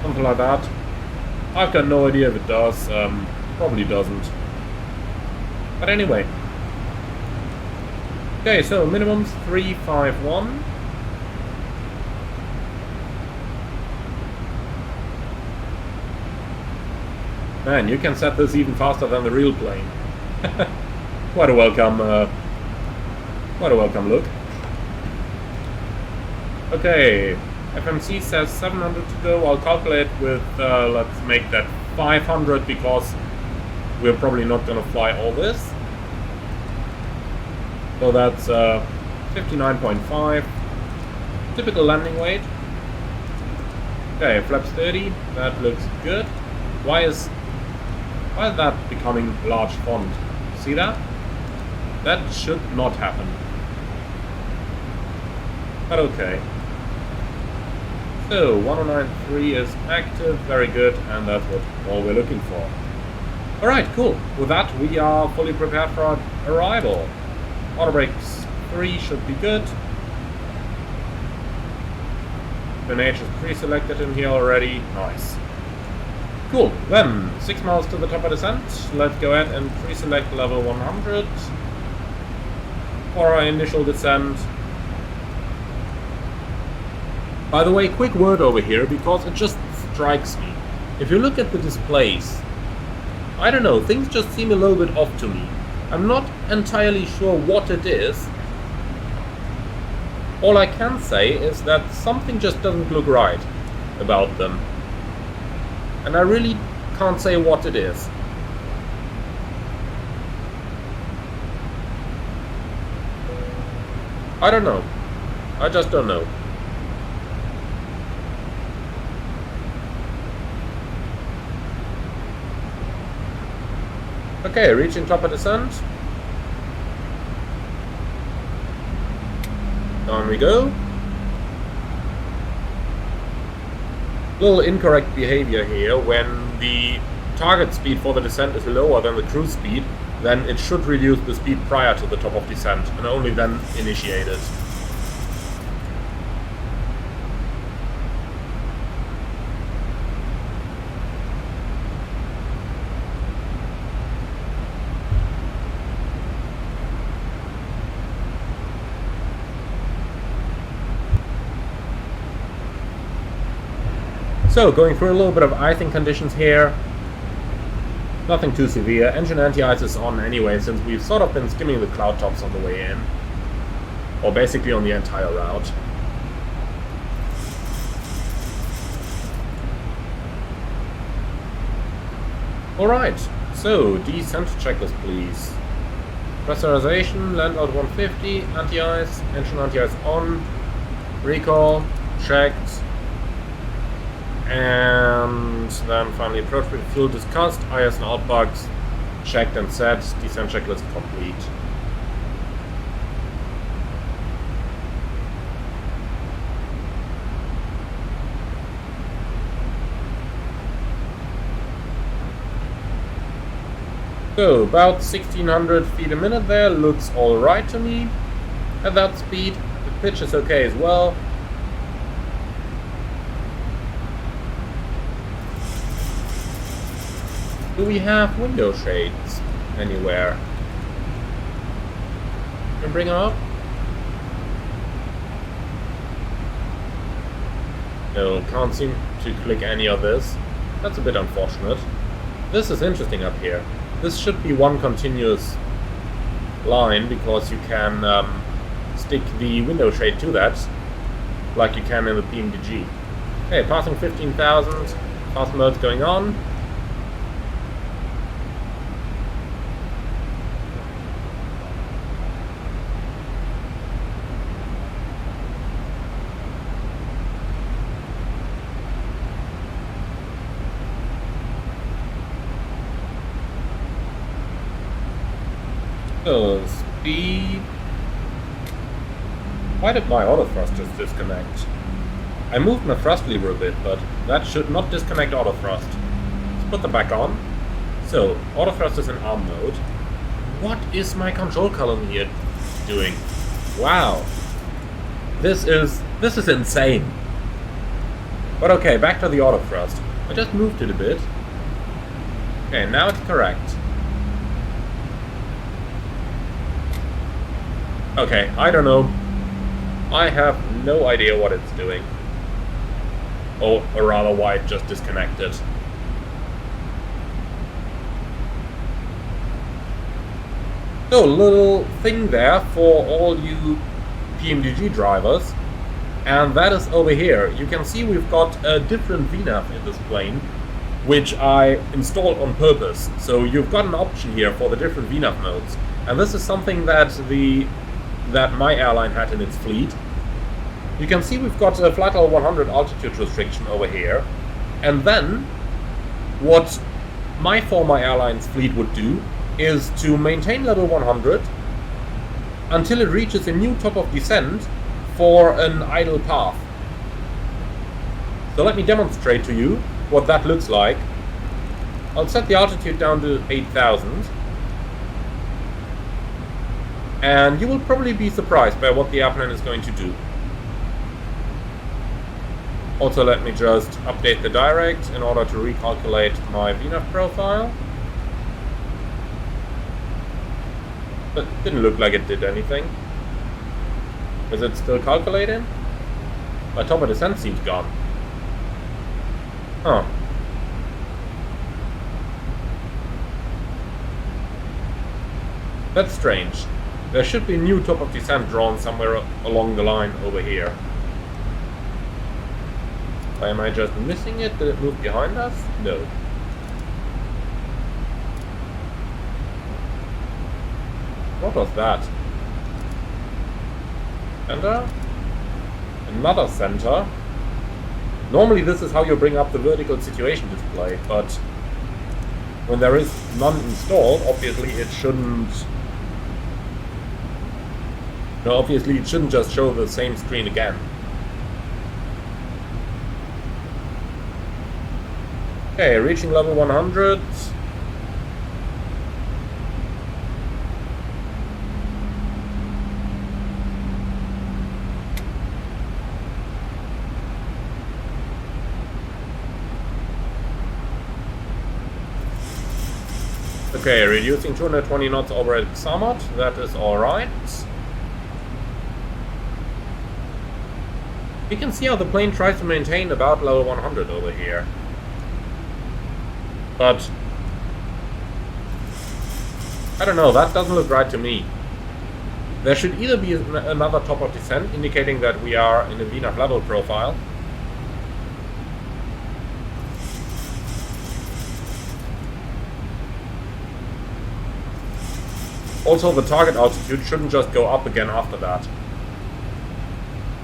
Something like that. I've got no idea if it does. Probably doesn't. But anyway. Okay, so minimum's 351. Man, you can set this even faster than the real plane. Quite a welcome look. Okay. FMC says 700 to go. I'll calculate with, let's make that 500 because we're probably not going to fly all this. So that's 59.5. Typical landing weight. Okay, flaps 30. That looks good. Why is that becoming large font? See that? That should not happen. But okay. So 1093 is active, very good, and that's what all we're looking for. Alright, cool. With that, we are fully prepared for our arrival. Auto brakes 3 should be good. NH is pre-selected in here already. Nice. Cool. Then, 6 miles to the top of descent. Let's go ahead and pre-select level 100 for our initial descent. By the way, quick word over here, because it just strikes me. If you look at the displays, I don't know, things just seem a little bit off to me. I'm not entirely sure what it is. All I can say is that something just doesn't look right about them. And I really can't say what it is. I don't know. I just don't know. Okay, reaching top of descent. Down we go. Little incorrect behavior here. When the target speed for the descent is lower than the cruise speed, then it should reduce the speed prior to the top of descent and only then initiate it. So, going through a little bit of icing conditions here. Nothing too severe. Engine anti-ice is on anyway, since we've sort of been skimming the cloud tops on the way in. Or basically on the entire route. Alright, so descent checklist please. Pressurization, land out 150, anti-ice, engine anti-ice on, recall, checked, and then finally approach fuel discussed, IS and out bugs, checked and set, descent checklist complete. So, about 1600 feet a minute there, looks alright to me. At that speed, the pitch is okay as well. Do we have window shades anywhere? Can we bring them up? No, can't seem to click any of this. That's a bit unfortunate. This is interesting up here. This should be one continuous line, because you can stick the window shade to that, like you can in the PMDG. Okay, passing 15,000, fast mode's going on. So, speed... Why did my auto thrusters disconnect? I moved my thrust lever a bit, but that should not disconnect auto thrust. Let's put them back on. So, auto thrusters in arm mode. What is my control column here doing? Wow. This is insane. But okay, back to the auto thrust. I just moved it a bit. Okay, now it's correct. Okay, I don't know. I have no idea what it's doing. Or rather, why it just disconnected. So, little thing there for all you PMDG drivers. And that is over here. You can see we've got a different VNAV in this plane, which I installed on purpose. So you've got an option here for the different VNAV modes. And this is something that my airline had in its fleet. You can see we've got a flight level 100 altitude restriction over here. And then, what my former airline's fleet would do is to maintain level 100 until it reaches a new top of descent for an idle path. So let me demonstrate to you what that looks like. I'll set the altitude down to 8,000. And you will probably be surprised by what the airplane is going to do. Also, let me just update the direct in order to recalculate my VNAV profile. But it didn't look like it did anything. Is it still calculating? My top of descent seems gone. Huh. That's strange. There should be a new top of descent drawn somewhere along the line over here. Am I just missing it? Did it move behind us? No. What was that? Center? Another center? Normally this is how you bring up the vertical situation display, but when there is none installed, obviously it shouldn't... No, obviously it shouldn't just show the same screen again. Okay, reaching level 100. Okay, reducing 220 knots over at Xamot. That is alright. You can see how the plane tries to maintain about level 100 over here. But I don't know, that doesn't look right to me. There should either be another top of descent indicating that we are in a VNAV level profile. Also, the target altitude shouldn't just go up again after that.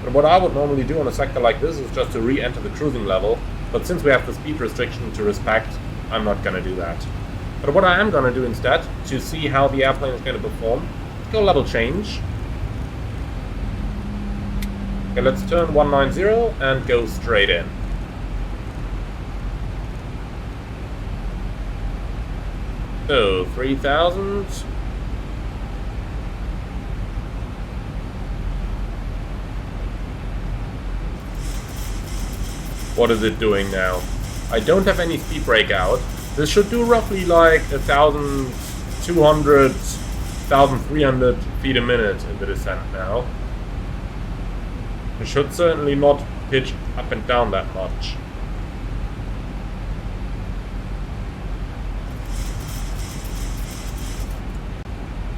But what I would normally do on a sector like this is just to re-enter the cruising level, but since we have the speed restriction to respect, I'm not going to do that. But what I am going to do instead, to see how the airplane is going to perform, go level change. Okay, let's turn 190 and go straight in. So, 3000. What is it doing now? I don't have any speed brake out. This should do roughly like 1,200, 1,300 feet a minute in the descent now. It should certainly not pitch up and down that much.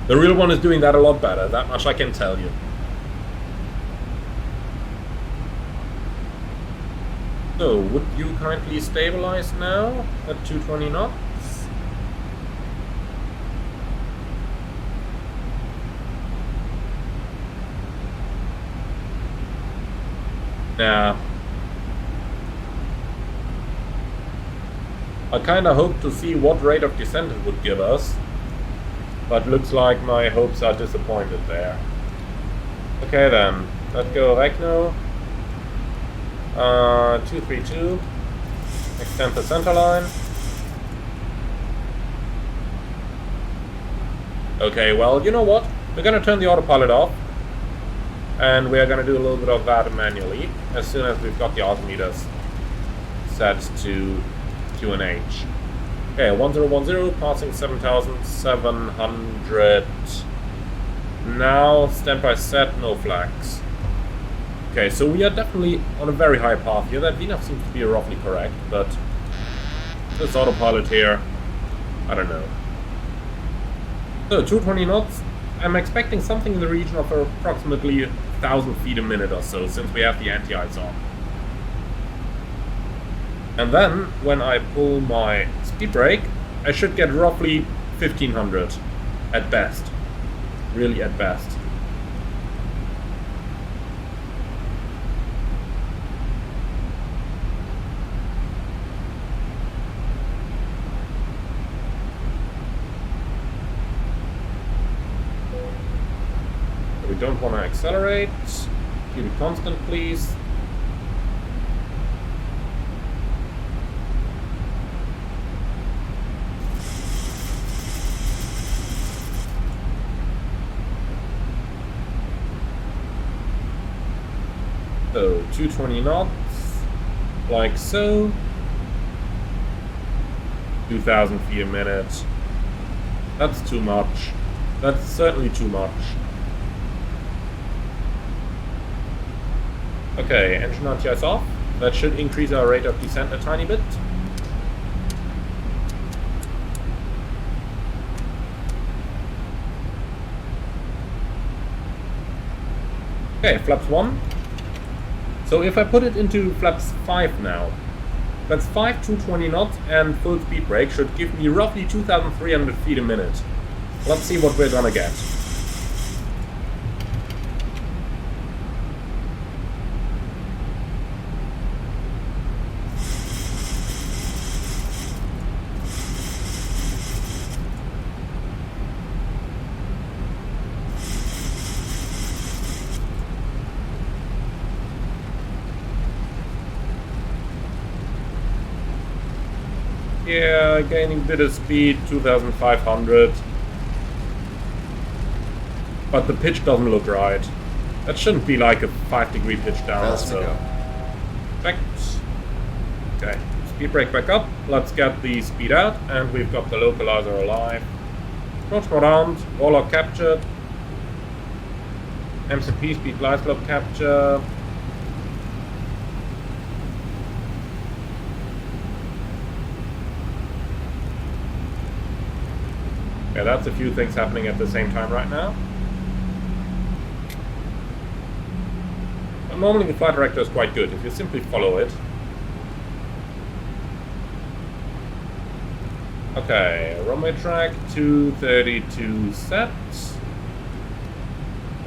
The real one is doing that a lot better, that much I can tell you. So, would you kindly stabilize now at 220 knots? Nah. I kinda hoped to see what rate of descent it would give us, but looks like my hopes are disappointed there. Okay then, let's go Regno. 232. Extend the center line. Okay, well, you know what? We're gonna turn the autopilot off. And we're gonna do a little bit of that manually as soon as we've got the altimeters set to QNH. Okay, 1010, passing 7,700. Now, standby set, no flags. Okay, so we are definitely on a very high path here. That VNAV seems to be roughly correct, but this autopilot here, I don't know. So, 220 knots. I'm expecting something in the region of approximately 1,000 feet a minute or so, since we have the anti-ice on. And then, when I pull my speed brake, I should get roughly 1,500 at best. Really at best. We don't want to accelerate. Keep it constant, please. So, 220 knots, like so. 2,000 feet a minute. That's too much. That's certainly too much. Okay, engine anti-ice off. That should increase our rate of descent a tiny bit. Okay, flaps 1. So if I put it into flaps 5 now, flaps 5, 220 knots and full speed brake should give me roughly 2,300 feet a minute. Let's see what we're gonna get. Yeah, gaining a bit of speed, 2,500. But the pitch doesn't look right. That shouldn't be like a 5-degree pitch down. So. Perfect. Okay, speed brake back up. Let's get the speed out, and we've got the localizer alive. Throttle around, Warthog captured. MCP speed glide slope capture. Okay, that's a few things happening at the same time right now. But normally the flight director is quite good if you simply follow it. Okay, runway track 232 set.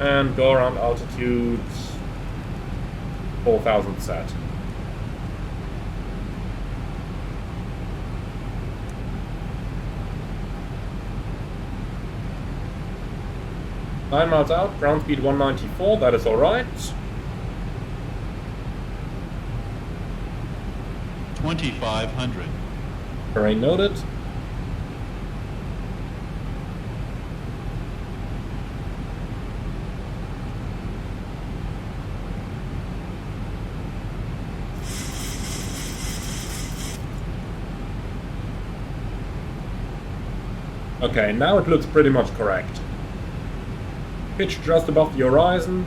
And go around altitude 4,000 set. Nine miles out, ground speed 194, that is alright.
2,500.
Terrain noted. Okay, now it looks pretty much correct. Pitch just above the horizon.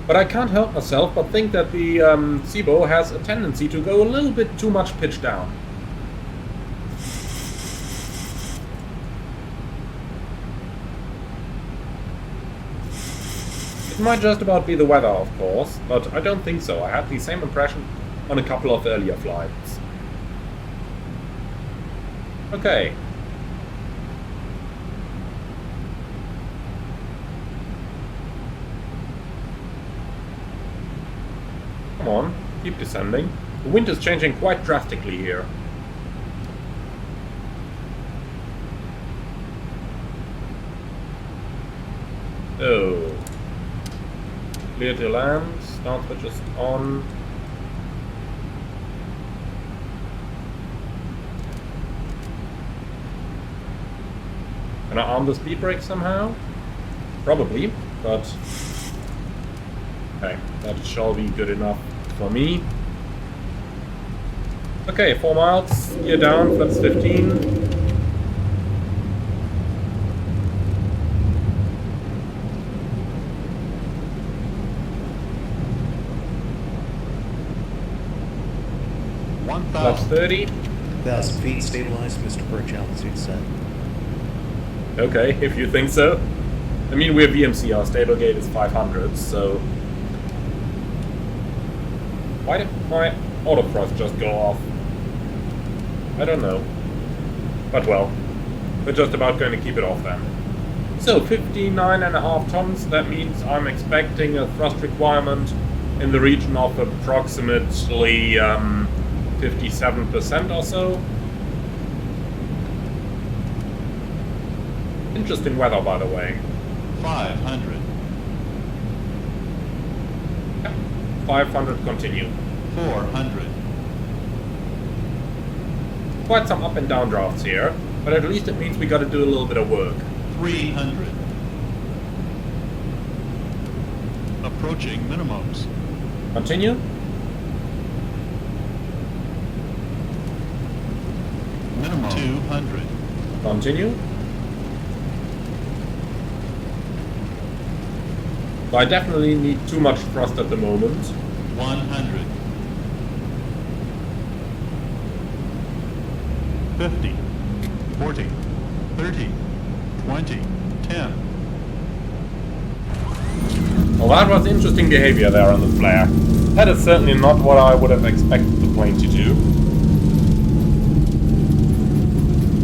But I can't help myself but think that the ZIBO has a tendency to go a little bit too much pitch down. It might just about be the weather, of course, but I don't think so. I had the same impression on a couple of earlier flights. Okay. Come on, keep descending. The wind is changing quite drastically here. Oh. Clear to land, start switches on. Can I arm the speed brake somehow? Probably, but okay, that shall be good enough for me. Okay, 4 miles, gear down, flaps 15. Flaps 30.
1,000 feet, stabilized, Mr. Perch, altitude set.
Okay, if you think so. I mean, we're VMC, our stable gate is 500, so... Why did my autothrust just go off? I don't know. But well, we're just about going to keep it off then. So, 59.5 tons, that means I'm expecting a thrust requirement in the region of approximately 57% or so. Interesting weather, by the way.
500.
Yeah. 500 continue.
400.
Quite some up and down drafts here, but at least it means we got to do a little bit of work.
300. Approaching minimums.
Continue.
Minimum 200.
Continue. So I definitely need too much thrust at the moment.
100. 50. 40. 30. 20. 10.
Well, that was interesting behavior there on the flare. That is certainly not what I would have expected the plane to do.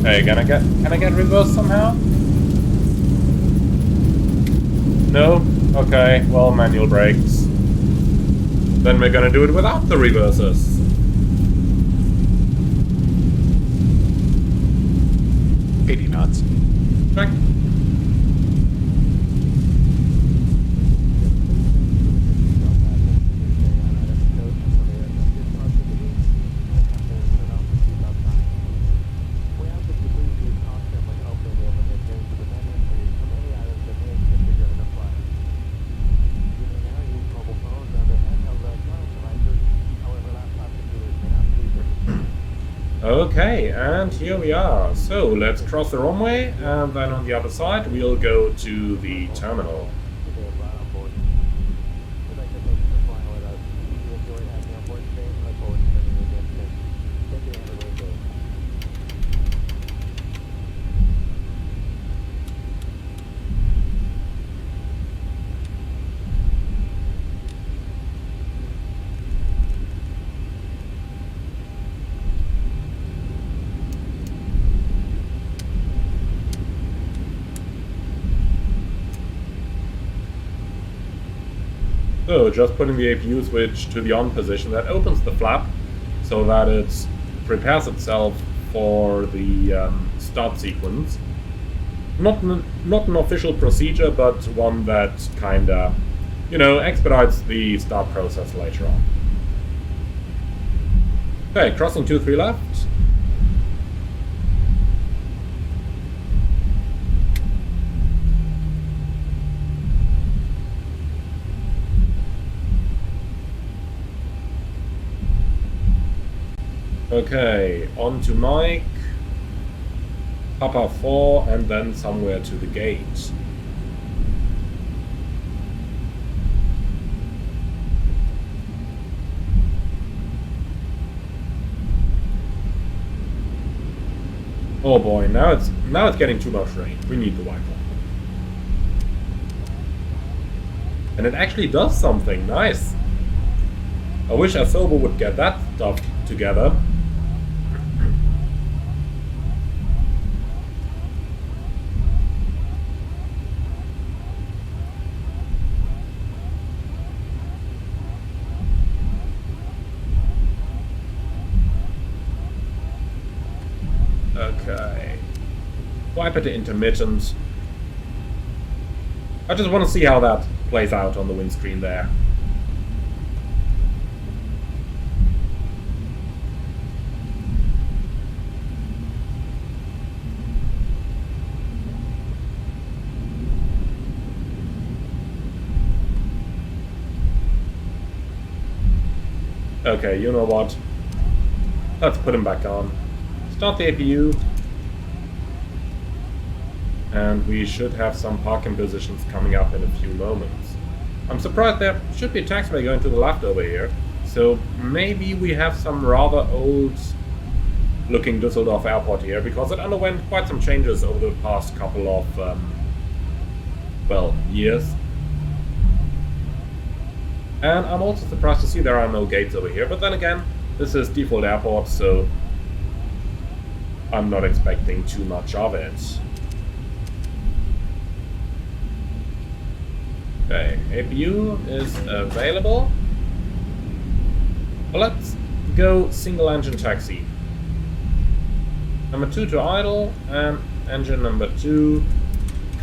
Hey, can I get reverse somehow? No? Okay, well, manual brakes. Then we're gonna do it without the reversers.
knots.
Check. Okay, and here we are. So let's cross the runway, and then on the other side we'll go to the terminal. So just putting the APU switch to the on position, that opens the flap so that it prepares itself for the start sequence. Not an official procedure, but one that kinda, you know, expedites the start process later on. Okay, crossing 2-3 left. Okay, on to Mike. Papa 4, and then somewhere to the gate. Oh boy, now it's getting too much rain. We need the wiper. And it actually does something nice. I wish ZIBO would get that stuff together. Okay. Wipe at the intermittent. I just want to see how that plays out on the windscreen there. Okay, you know what? Let's put him back on. Start the APU. And we should have some parking positions coming up in a few moments. I'm surprised there should be a taxiway going to the left over here. So maybe we have some rather old looking Düsseldorf airport here, because it underwent quite some changes over the past couple of, well, years. And I'm also surprised to see there are no gates over here, but then again, this is default airport, so I'm not expecting too much of it. Okay, APU is available. Well, let's go single engine taxi. Number 2 to idle, and engine number 2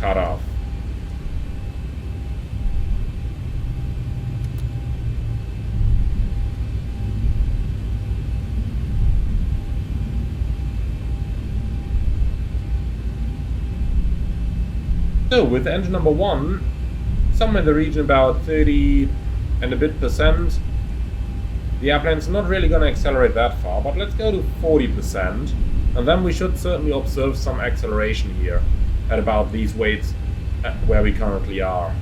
cut off. So, with engine number 1, somewhere in the region about 30 and a bit %, the airplane's not really going to accelerate that far, but let's go to 40%, and then we should certainly observe some acceleration here at about these weights where we currently are.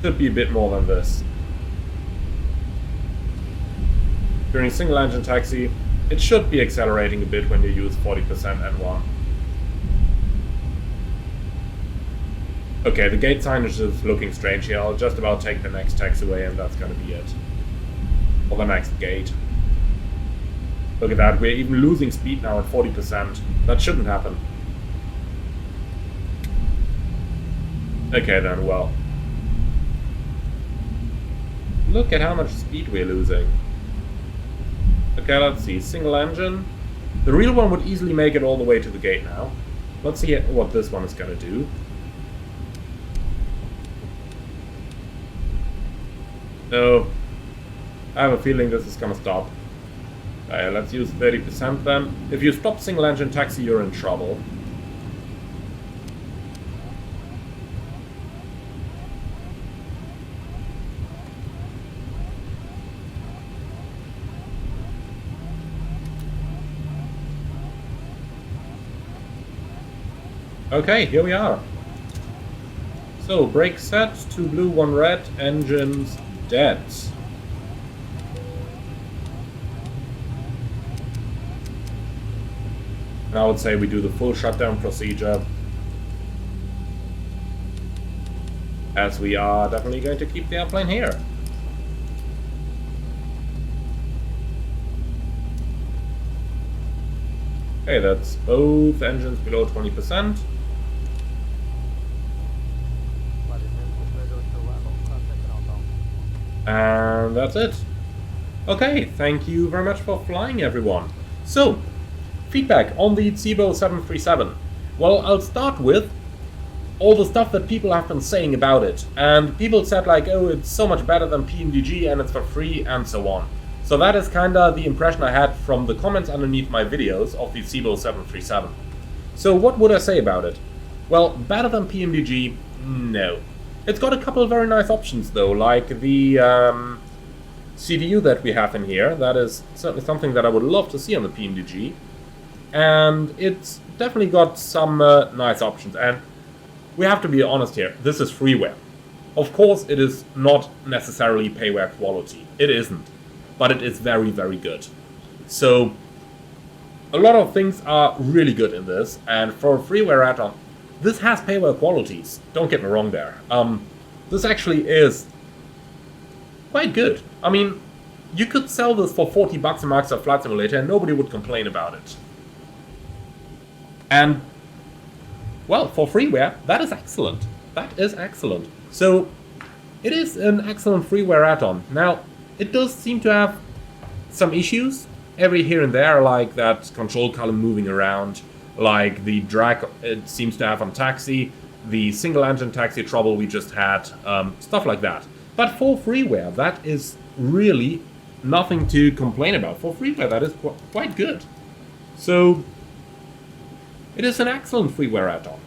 Should be a bit more than this. During single engine taxi, it should be accelerating a bit when you use 40% N1. Okay, the gate signage is looking strange here. I'll just about take the next taxiway and that's gonna be it. Or the next gate. Look at that, we're even losing speed now at 40%. That shouldn't happen. Okay then, well. Look at how much speed we're losing. Okay, let's see. Single engine. The real one would easily make it all the way to the gate now. Let's see what this one is going to do. No. I have a feeling this is going to stop. Okay, let's use 30% then. If you stop single engine taxi, you're in trouble. Okay, here we are. So, brake set, 2 blue, 1 red, engines dead. And I would say we do the full shutdown procedure, as we are definitely going to keep the airplane here. Okay, that's both engines below 20%. And that's it. Okay, thank you very much for flying, everyone. So, feedback on the ZIBO 737. Well, I'll start with all the stuff that people have been saying about it. And people said like, oh, it's so much better than PMDG and it's for free and so on. So that is kinda the impression I had from the comments underneath my videos of the ZIBO 737. So what would I say about it? Well, better than PMDG? No. It's got a couple of very nice options though, like the CDU that we have in here. That is certainly something that I would love to see on the PMDG. And it's definitely got some nice options. And we have to be honest here, this is freeware. Of course it is not necessarily payware quality. It isn't. But it is very, very good. So, a lot of things are really good in this, and for a freeware add-on, this has payware qualities, don't get me wrong there. This actually is quite good. I mean, you could sell this for 40 bucks a Microsoft Flight Simulator and nobody would complain about it. And, well, for freeware, that is excellent. That is excellent. So, it is an excellent freeware add-on. Now, it does seem to have some issues every here and there, like that control column moving around, like the drag it seems to have on taxi, the single engine taxi trouble we just had, stuff like that. But for freeware, that is really nothing to complain about. For freeware, that is quite good. So, it is an excellent freeware add-on.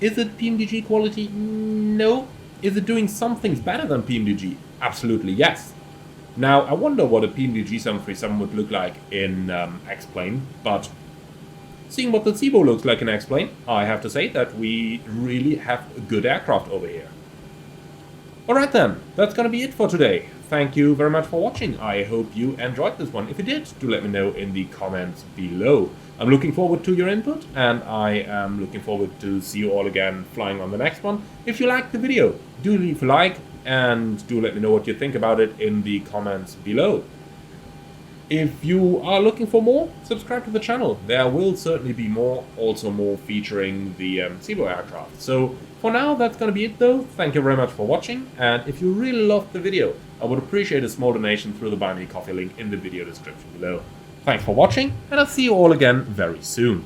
Is it PMDG quality? No. Is it doing some things better than PMDG? Absolutely yes. Now, I wonder what a PMDG 737 would look like in X-Plane, but seeing what the ZIBO looks like in X-Plane, I have to say that we really have a good aircraft over here. Alright then, that's gonna be it for today. Thank you very much for watching. I hope you enjoyed this one. If you did, do let me know in the comments below. I'm looking forward to your input, and I am looking forward to see you all again flying on the next one. If you liked the video, do leave a like, and do let me know what you think about it in the comments below. If you are looking for more, subscribe to the channel. There will certainly be more, also more featuring the ZIBO aircraft. So for now, that's going to be it though. Thank you very much for watching, and if you really loved the video, I would appreciate a small donation through the Buy Me Coffee link in the video description below. Thanks for watching, and I'll see you all again very soon.